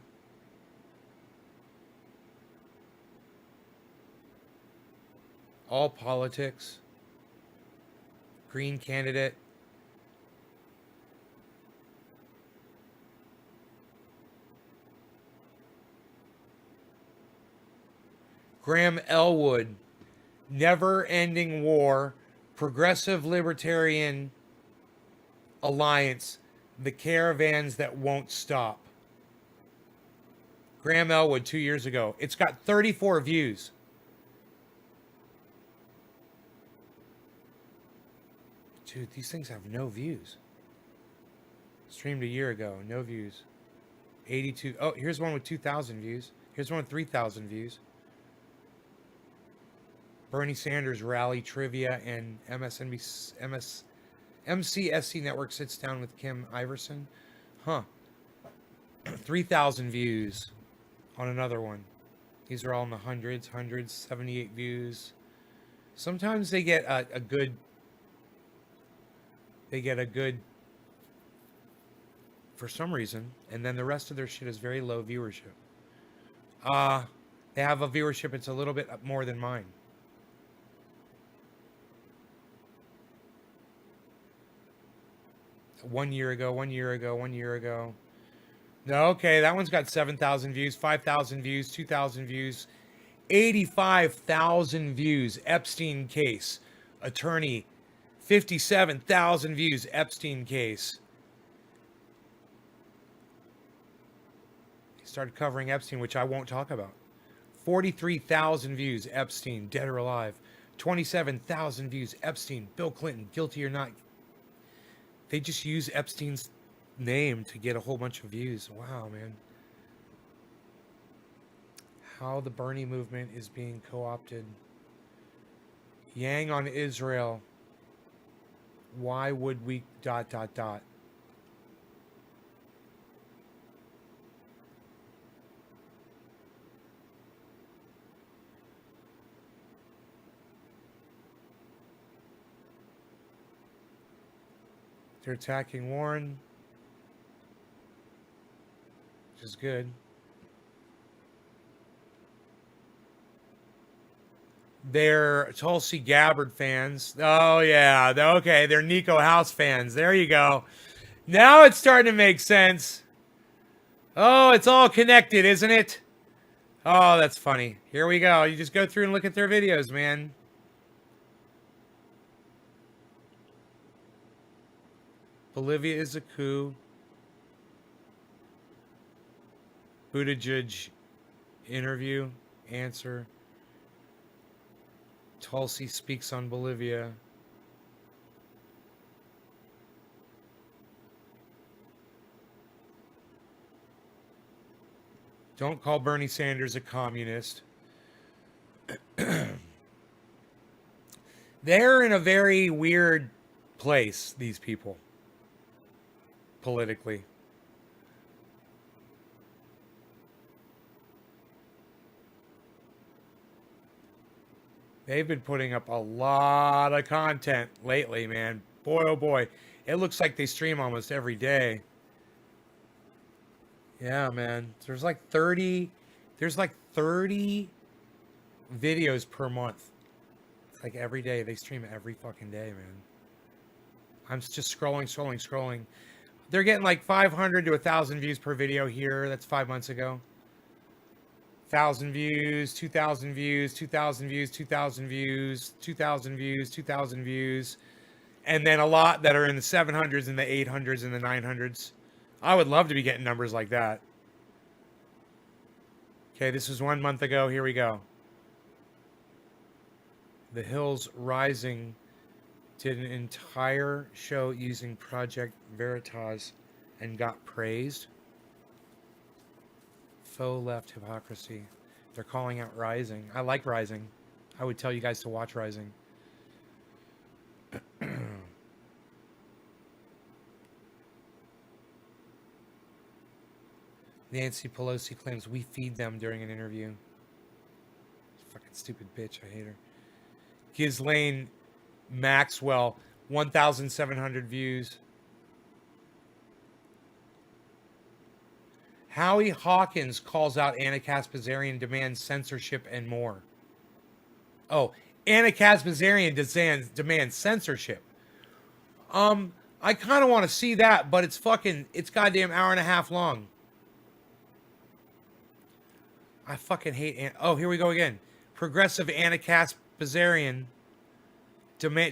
All politics. Green candidate. Graham Elwood, Never-Ending War, Progressive Libertarian Alliance, The Caravans That Won't Stop. Graham Elwood, 2 years ago. It's got 34 views. Dude, these things have no views. Streamed a year ago, no views. 82. Oh, here's one with 2,000 views. Here's one with 3,000 views. Bernie Sanders rally trivia and MCSC Network sits down with Kim Iverson. Huh. 3,000 views on another one. These are all in the hundreds, 78 views. Sometimes they get a good for some reason, and then the rest of their shit is very low viewership. They have a viewership it's a little bit more than mine. One year ago. No, okay, that one's got 7,000 views, 5,000 views, 2,000 views, 85,000 views. Epstein case. Attorney, 57,000 views. Epstein case. He started covering Epstein, which I won't talk about. 43,000 views. Epstein, dead or alive. 27,000 views. Epstein, Bill Clinton, guilty or not. They just use Epstein's name to get a whole bunch of views. Wow, man. How the Bernie movement is being co-opted. Yang on Israel. Why would we ... They're attacking Warren, which is good. They're Tulsi Gabbard fans. Oh, yeah. Okay, they're Nico House fans. There you go. Now it's starting to make sense. Oh, it's all connected, isn't it? Oh, that's funny. Here we go. You just go through and look at their videos, man. Bolivia is a coup. Buttigieg interview, answer. Tulsi speaks on Bolivia. Don't call Bernie Sanders a communist. They're in a very weird place, these people. Politically. They've been putting up a lot of content lately, man. Boy, oh boy. It looks like they stream almost every day. Yeah, man. There's like 30 videos per month. It's like every day. They stream every fucking day, man. I'm just scrolling. They're getting like 500 to 1,000 views per video here. That's 5 months ago. 1,000 views, 2,000 views, 2,000 views, 2,000 views, 2,000 views, 2,000 views. And then a lot that are in the 700s and the 800s and the 900s. I would love to be getting numbers like that. Okay, this was 1 month ago. Here we go. The Hills Rising did an entire show using Project Veritas and got praised. Faux left hypocrisy. They're calling out Rising. I like Rising. I would tell you guys to watch Rising. Nancy Pelosi claims we feed them during an interview. Fucking stupid bitch. I hate her. Ghislaine Maxwell, 1,700 views. Howie Hawkins calls out Anna Kaspazarian, demands censorship and more. Oh, Anna Kaspazarian demands censorship. I kind of want to see that, but it's goddamn hour and a half long. I fucking hate oh, here we go again. Progressive Anna Kaspazarian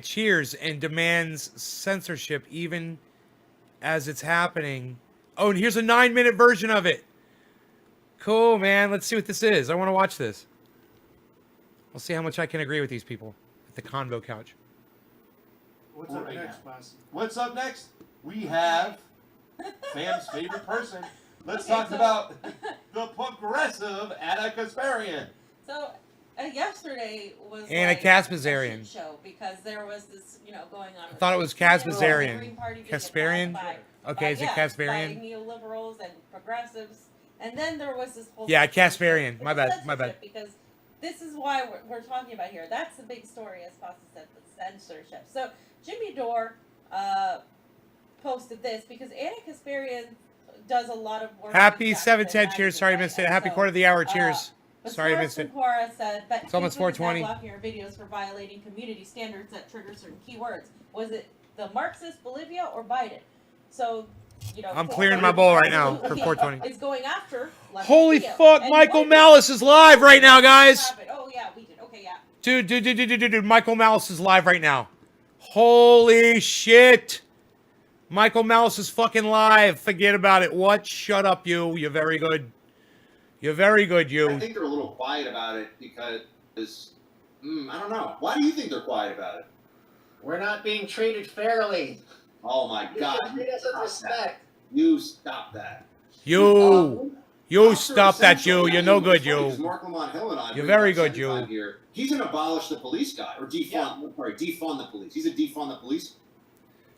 cheers and demands censorship even as it's happening. Oh, and here's a 9-minute version of it. Cool, man. Let's see what this is. I want to watch this. We'll see how much I can agree with these people at the convo couch. What's up next, boss? What's up next? We have Sam's favorite person. Let's talk about the progressive Anna Kasparian. So yesterday was Anna like Kaspazarian. a shit show because there was this, going on. I thought it was Kaspazarian. Green Party being Kasparian? attacked Okay, is it Kasparian? By neoliberals and progressives, and then there was this whole. Yeah, Kasparian. My bad. Because this is why we're talking about here. That's the big story, as Pasta said, the censorship. So Jimmy Dore posted this because Anna Kasparian does a lot of work. Happy 710 cheers. Sorry I missed it. Happy quarter of the hour. Cheers. Sorry I missed it. Said that it's almost 4:20. Blocking your videos for violating community standards that trigger certain keywords. Was it the Marxist Bolivia or Biden? So, I'm clearing my bowl right now for 4:20. It's going after. Holy fuck! Michael Malice is live right now, guys. Oh yeah, we did. Okay, yeah. Dude, Michael Malice is live right now. Holy shit! Michael Malice is fucking live. Forget about it. What? Shut up, you. You're very good. You're very good, you. I think they're a little quiet about it because, I don't know. Why do you think they're quiet about it? We're not being treated fairly. Oh my God. Treat us with respect. You stop that. You stop that, you. You're no good, you. Mark Lamont Hill and I. You're very good, you. Here. He's an abolish the police guy or defund the police. He's a defund the police.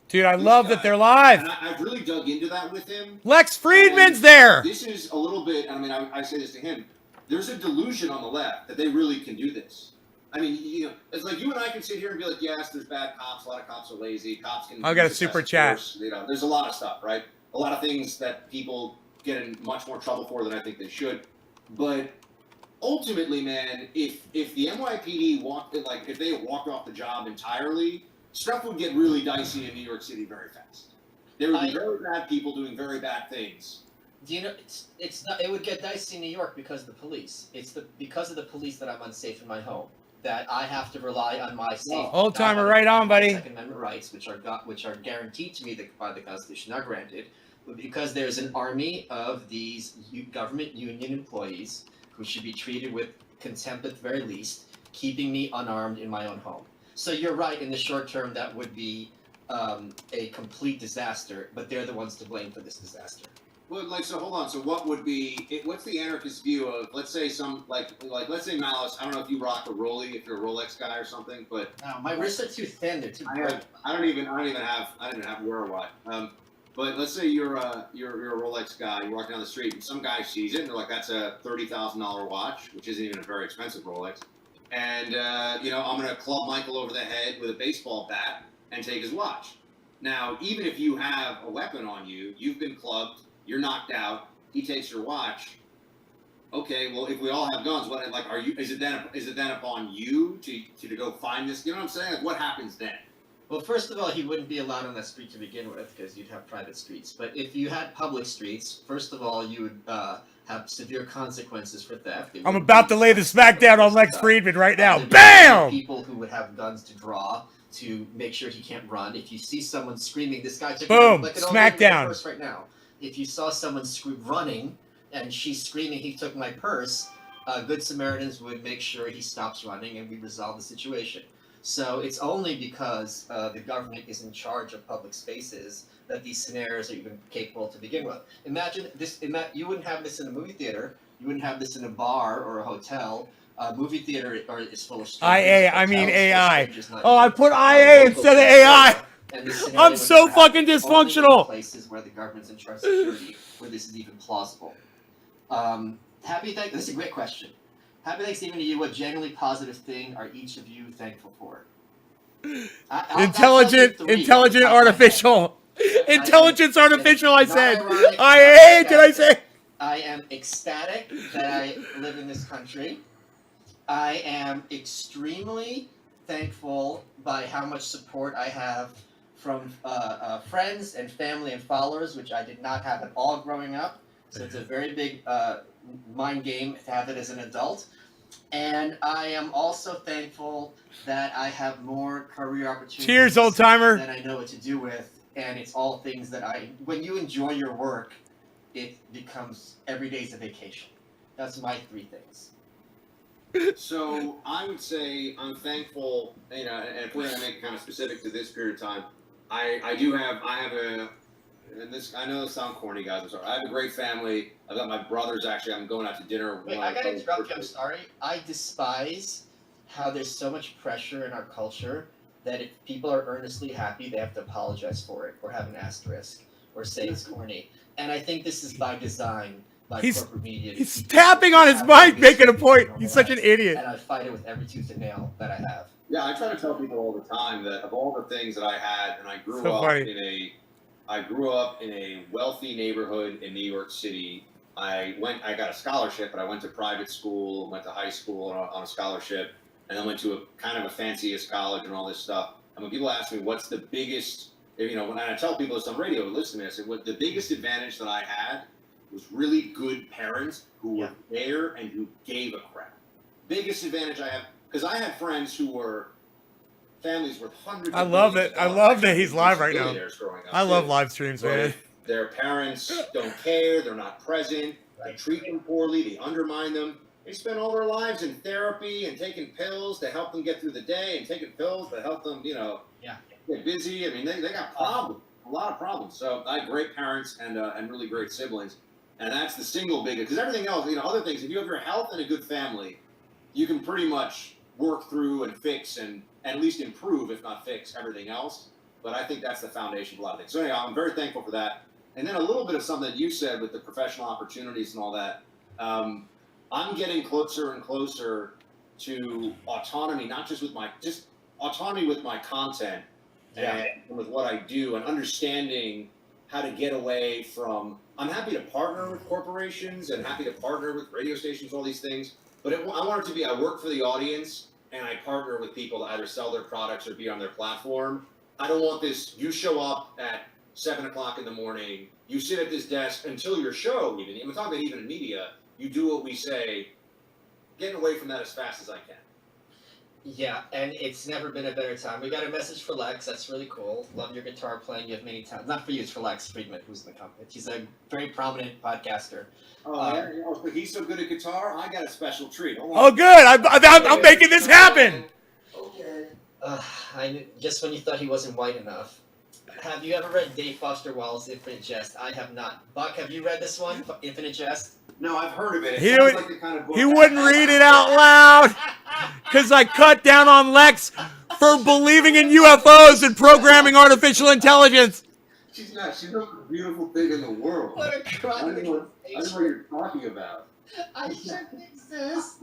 Dude, I love that they're live. And I've really dug into that with him. Lex Friedman's there. This is a little bit, I say this to him. There's a delusion on the left that they really can do this. I mean, it's like you and I can sit here and be like, yes, there's bad cops. A lot of cops are lazy. Cops can. I got a super chat. There's a lot of stuff, right? A lot of things that people get in much more trouble for than I think they should. But ultimately, man, if the NYPD if they walked off the job entirely, stuff would get really dicey in New York City very fast. There would be very bad people doing very bad things. Do you know it's not? It would get dicey in New York because of the police. It's because of the police that I'm unsafe in my home. That I have to rely on my safety. Old timer, right on, buddy. Second Amendment rights, which are guaranteed to me by the Constitution, not granted, but because there's an army of these government union employees who should be treated with contempt at the very least, keeping me unarmed in my own home. So you're right. In the short term, that would be a complete disaster, but they're the ones to blame for this disaster. Well, so hold on. So what would be? What's the anarchist view of? Let's say let's say Malice. I don't know if you rock a Rollie, if you're a Rolex guy or something, but no, my wrists are too thin. They're too bright. I don't even have wear a watch. But let's say you're a Rolex guy. You're walking down the street, and some guy sees it, and they're like, "That's a $30,000 watch, which isn't even a very expensive Rolex." And I'm gonna club Michael over the head with a baseball bat and take his watch. Now, even if you have a weapon on you, you've been clubbed. You're knocked out. He takes your watch. Okay, well, if we all have guns, what are you? Is it then upon you to go find this? You know what I'm saying? Like, what happens then? Well, first of all, he wouldn't be allowed on that street to begin with because you'd have private streets. But if you had public streets, first of all, you would have severe consequences for theft. I'm about to lay the smackdown on Lex Friedman right now. Bam! People who would have guns to draw to make sure he can't run. If you see someone screaming, this guy took boom, look at smackdown. Purse right now. If you saw someone running and she's screaming, he took my purse, Good Samaritans would make sure he stops running and we resolve the situation. So it's only because the government is in charge of public spaces that these scenarios are even capable to begin with. Imagine this, you wouldn't have this in a movie theater, you wouldn't have this in a bar or a hotel. Movie theater is full of strangers. I mean AI. Oh, I put IA instead of AI. I'm so fucking dysfunctional. Places where the government's in charge of security, where this is even plausible. This is a great question. Happy Thanksgiving to you. What genuinely positive thing are each of you thankful for? Intelligent, artificial. Intelligence artificial, I said. Did I say? I am ecstatic that I live in this country. I am extremely thankful by how much support I have from friends and family and followers, which I did not have at all growing up. So it's a very big mind game to have it as an adult. And I am also thankful that I have more career opportunities. Cheers, old timer. That I know what to do with. And it's all things that when you enjoy your work, it becomes every day's a vacation. That's my 3 things. So I would say I'm thankful, and if we're gonna make it kind of specific to this period of time, I have a, and this, I know this sounds corny, guys, I'm sorry. I have a great family. I've got my brothers, actually, I'm going out to dinner. Wait, I gotta interrupt you, I'm sorry. I despise how there's so much pressure in our culture that if people are earnestly happy, they have to apologize for it, or have an asterisk, or say it's corny. And I think this is by design. Corporate media. He's tapping on his mic, making a point. He's such an idiot. And I fight it with every tooth and nail that I have. Yeah, I try to tell people all the time that of all the things that I had, and I grew up in a wealthy neighborhood in New York City. I got a scholarship, but I went to private school, went to high school on a scholarship, and then went to a kind of a fanciest college and all this stuff. And when people ask me what's the biggest, when I tell people this on radio, listen to this, what the biggest advantage that I had was really good parents who were there and who gave a crap. Biggest advantage I have, because I had friends who were families worth hundreds. I love it. I love that he's live right now. I love live streams, man. Their parents don't care. They're not present. They treat them poorly. They undermine them. They spend all their lives in therapy and taking pills to help them get through the day, and taking pills to help them, get busy. I mean, they got problems, a lot of problems. So I had great parents and really great siblings. And that's the single biggest, because everything else, other things, if you have your health and a good family, you can pretty much work through and fix and at least improve, if not fix, everything else. But I think that's the foundation of a lot of things. So anyhow, I'm very thankful for that. And then a little bit of something that you said with the professional opportunities and all that. I'm getting closer and closer to autonomy, not just with autonomy with my content and with what I do, and understanding how to get away from. I'm happy to partner with corporations and happy to partner with radio stations, all these things. But I want it to be, I work for the audience and I partner with people to either sell their products or be on their platform. I don't want this, you show up at 7 o'clock in the morning, you sit at this desk until your show even. I'm talking about even in media, you do what we say, getting away from that as fast as I can. Yeah, and it's never been a better time. We got a message for Lex. That's really cool. Love your guitar playing. You have many talents. Not for you. It's for Lex Friedman, who's in the company. He's a very prominent podcaster. But he's so good at guitar. I got a special treat. Oh, good. I'm making this happen. Okay. Just when you thought he wasn't white enough. Have you ever read Dave Foster Wallace's Infinite Jest? I have not. Buck, have you read this one, Infinite Jest? No, I've heard of it. He wouldn't read it out loud because I cut down on Lex for believing in UFOs and programming artificial intelligence. She's not. She's the most beautiful thing in the world. What a crime. I don't know what you're talking about. I shouldn't exist.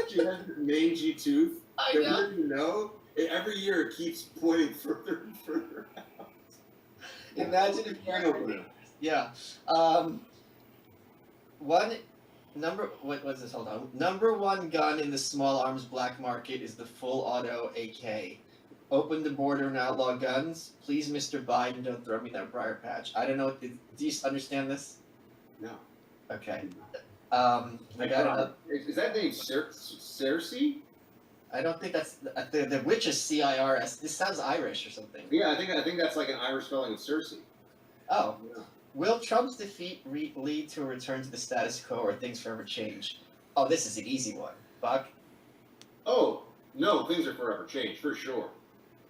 She has this mangy tooth. I know. You know, every year it keeps pointing further and further out. Imagine if you Yeah. What was this? Hold on. Number one gun in the small arms black market is the full auto AK. Open the border and outlaw guns. Please, Mr. Biden, don't throw me that briar patch. I don't know. Do you understand this? No. Okay. Is that name Cersei? I don't think that's the witch is CIRS. This sounds Irish or something. Yeah, I think that's like an Irish spelling of Cersei. Oh. Yeah. Will Trump's defeat lead to a return to the status quo, or things forever change? Oh, this is an easy one, Buck. Oh no, things are forever changed for sure.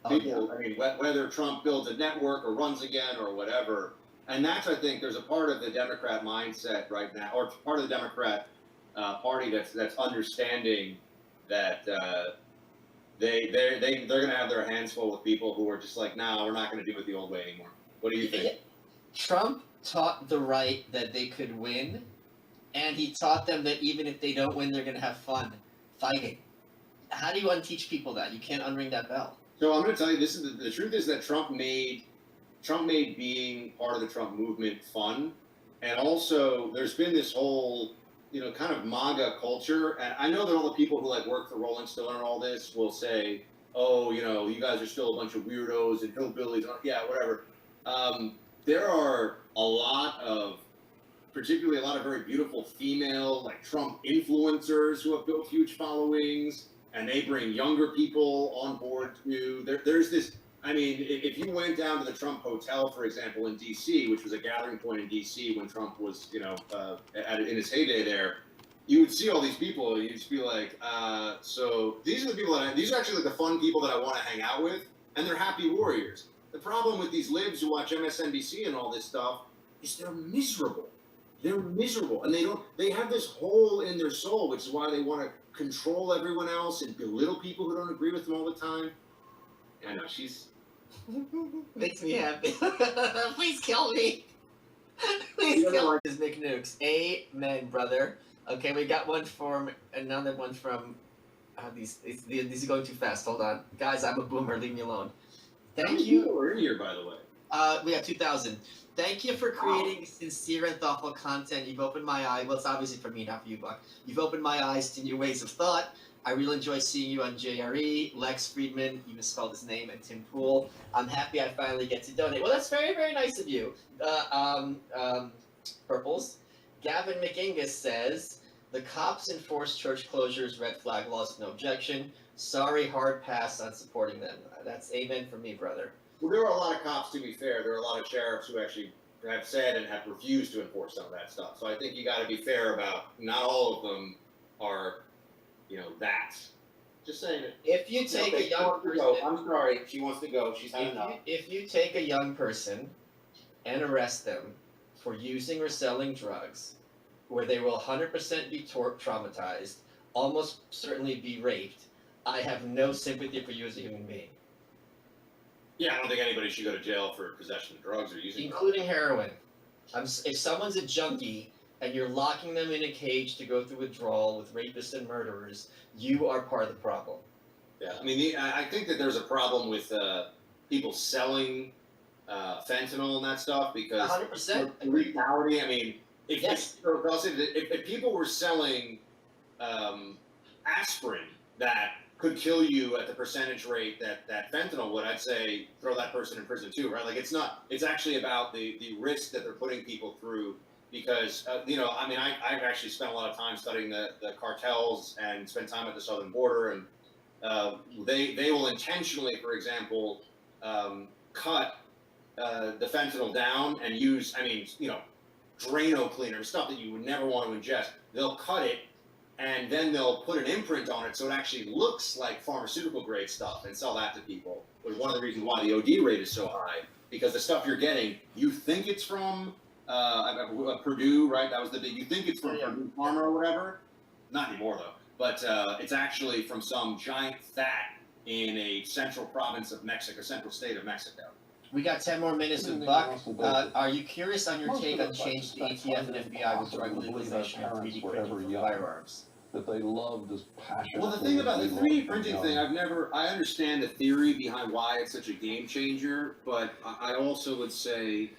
People, I mean, whether Trump builds a network or runs again or whatever, and that's, I think, there's a part of the Democrat mindset right now, or part of the Democrat party that's understanding that they're going to have their hands full with people who are just like, nah, we're not going to do it the old way anymore. What do you think? Trump taught the right that they could win, and he taught them that even if they don't win, they're going to have fun. fighting. How do you unteach people that? You can't unring that bell. So I'm going to tell you, this is the truth is that Trump made being part of the Trump movement fun, and also there's been this whole, kind of MAGA culture, and I know that all the people who like work for Rolling Stone and all this will say, oh, you guys are still a bunch of weirdos and hillbillies, yeah, whatever. There are particularly a lot of very beautiful female, like Trump influencers who have built huge followings, and they bring younger people on board too. There's this, if you went down to the Trump Hotel, for example, in D.C., which was a gathering point in D.C. when Trump was, in his heyday there, you would see all these people, and you'd just be like, so these are the people these are actually like the fun people that I want to hang out with, and they're happy warriors. The problem with these libs who watch MSNBC and all this stuff is they're miserable. They're miserable, and they have this hole in their soul, which is why they want to control everyone else and belittle people who don't agree with them all the time. I know, she's... Makes me happy. Please kill me. Please kill me. Is Nick Nukes. Amen, brother. Okay, we got one from another one from... these are going too fast. Hold on. Guys, I'm a boomer. Leave me alone. Thank you. We're in here, by the way. We have 2,000. Thank you for creating sincere and thoughtful content. You've opened my eyes. Well, it's obviously for me, not for you, Buck. You've opened my eyes to new ways of thought. I really enjoy seeing you on JRE, Lex Friedman, you misspelled his name, and Tim Pool. I'm happy I finally get to donate. Well, that's very, very nice of you. Purples. Gavin McIngus says, the cops enforce church closures, red flag laws, no objection. Sorry, hard pass on supporting them. That's amen for me, brother. Well, there are a lot of cops, to be fair. There are a lot of sheriffs who actually have said and have refused to enforce some of that stuff. So I think you got to be fair about not all of them are, that. Just saying it. If you take a young person... I'm sorry, she wants to go. She's had enough. If you take a young person and arrest them for using or selling drugs, where they will 100% be traumatized, almost certainly be raped, I have no sympathy for you as a human being. Yeah, I don't think anybody should go to jail for possession of drugs or using including heroin. If someone's a junkie and you're locking them in a cage to go through withdrawal with rapists and murderers, you are part of the problem. Yeah, I think that there's a problem with people selling fentanyl and that stuff because 100%. Reality. If people were selling aspirin that could kill you at the percentage rate that fentanyl would, I'd say throw that person in prison too, right? Like it's actually about the risk that they're putting people through because, I've actually spent a lot of time studying the cartels and spent time at the southern border, and they will intentionally, for example, cut the fentanyl down and use, Drano cleaner, stuff that you would never want to ingest. They'll cut it and then they'll put an imprint on it so it actually looks like pharmaceutical grade stuff and sell that to people. But one of the reasons why the OD rate is so high, because the stuff you're getting, you think it's from Purdue, right? That was the big, you think it's from Purdue Pharma or whatever. Not anymore though. But it's actually from some giant fat in a central province of Mexico, central state of Mexico. We got 10 more minutes with Buck. Are you curious on your take on change to ATF and FBI with drug legalization and 3D printing for firearms? That they loved as passionately. Well, the thing about the 3D printing thing, I understand the theory behind why it's such a game changer, but I also would say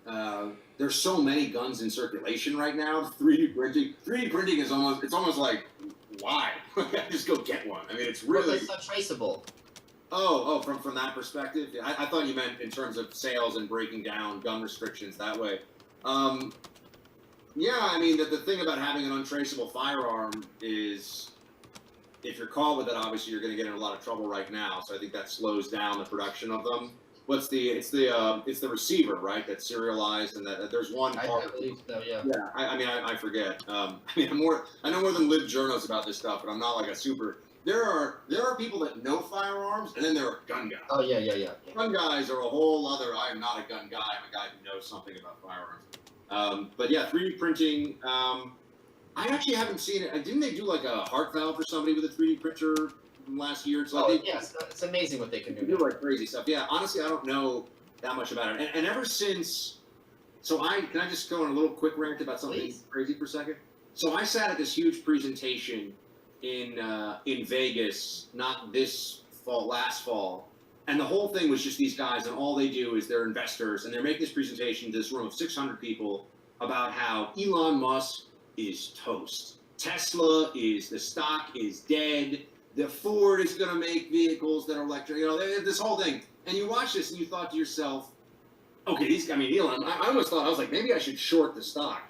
there's so many guns in circulation right now. 3D printing is almost like, why? Just go get one. It's really... It's not traceable. Oh, from that perspective? I thought you meant in terms of sales and breaking down gun restrictions that way. The thing about having an untraceable firearm is if you're caught with it, obviously you're going to get in a lot of trouble right now. So I think that slows down the production of them. It's the receiver, right? That's serialized, and that there's one part. I believe so, yeah. Yeah, I forget. I know more than live journals about this stuff, but I'm not like a super. There are people that know firearms, and then there are gun guys. Oh yeah. Gun guys are a whole other. I am not a gun guy. I'm a guy who knows something about firearms. But yeah, 3D printing. I actually haven't seen it. Didn't they do like a heart valve for somebody with a 3D printer last year? Yes, it's amazing what they can do. They do like crazy stuff. Yeah, honestly, I don't know that much about it. And ever since, can I just go on a little quick rant about something crazy for a second? So I sat at this huge presentation in Vegas, not this fall, last fall. And the whole thing was just these guys, and all they do is they're investors, and they're making this presentation to this room of 600 people about how Elon Musk is toast. Tesla the stock is dead. The Ford is going to make vehicles that are electric. This whole thing. And you watch this, and you thought to yourself, okay, Elon, I almost thought, I was like, maybe I should short the stock.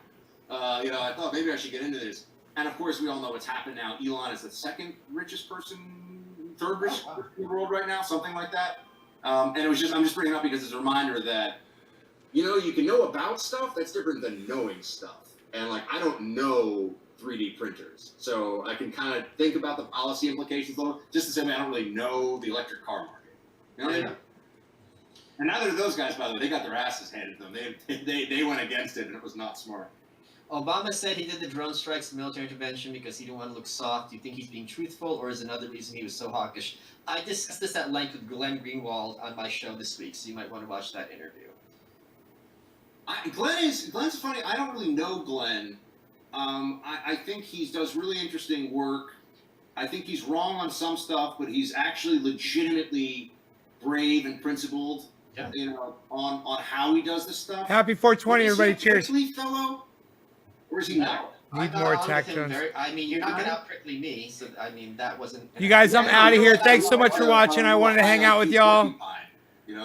I thought maybe I should get into this. And of course, we all know what's happened now. Elon is the second richest person, third richest person in the world right now, something like that. And I'm just bringing it up because it's a reminder that, you can know about stuff that's different than knowing stuff. And I don't know 3D printers, so I can kind of think about the policy implications a little. Just to say, I don't really know the electric car market. You know what I mean? And neither of those guys, by the way, they got their asses handed to them. They went against it, and it was not smart. Obama said he did the drone strikes, military intervention, because he didn't want to look soft. Do you think he's being truthful, or is another reason he was so hawkish? I discussed this at length with Glenn Greenwald on my show this week, so you might want to watch that interview. Glenn's funny. I don't really know Glenn. I think he does really interesting work. I think he's wrong on some stuff, but he's actually legitimately brave and principled. Yeah. On how he does this stuff. Happy 420, everybody! Cheers. Prickly fellow, or is he not? Need more attack drones. You're not gonna out prickly me, so that wasn't. You guys, I'm out of here. Thanks so much for watching. I wanted to hang out with y'all.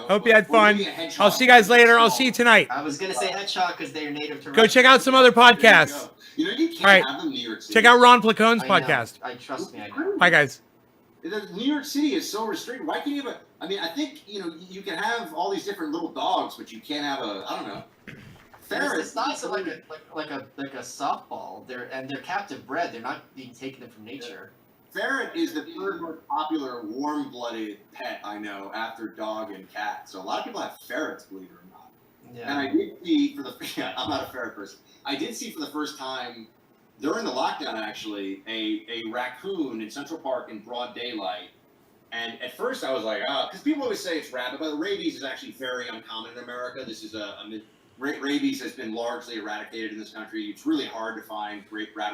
Hope you had fun. I'll see you guys later. I'll see you tonight. I was gonna say hedgehog because they're native to. Go check out some other podcasts. You can't All right. have them in New York City. Check out Ron Placone's podcast. Trust me. I know. Bye, guys. New York City is so restricted. Why can't you have I think, you can have all these different little dogs, but you can't have I don't know. Ferret. It's not so like a softball. They're captive bred. They're not being taken from nature. Ferret is the third most popular warm-blooded pet I know after dog and cat. So a lot of people have ferrets, believe it or not. Yeah. And I did see I'm not a ferret person. I did see for the first time during the lockdown, actually, a raccoon in Central Park in broad daylight. And at first I was like, because people always say it's rabbit, but rabies is actually very uncommon in America. This is rabies has been largely eradicated in this country. It's really hard to find rabbit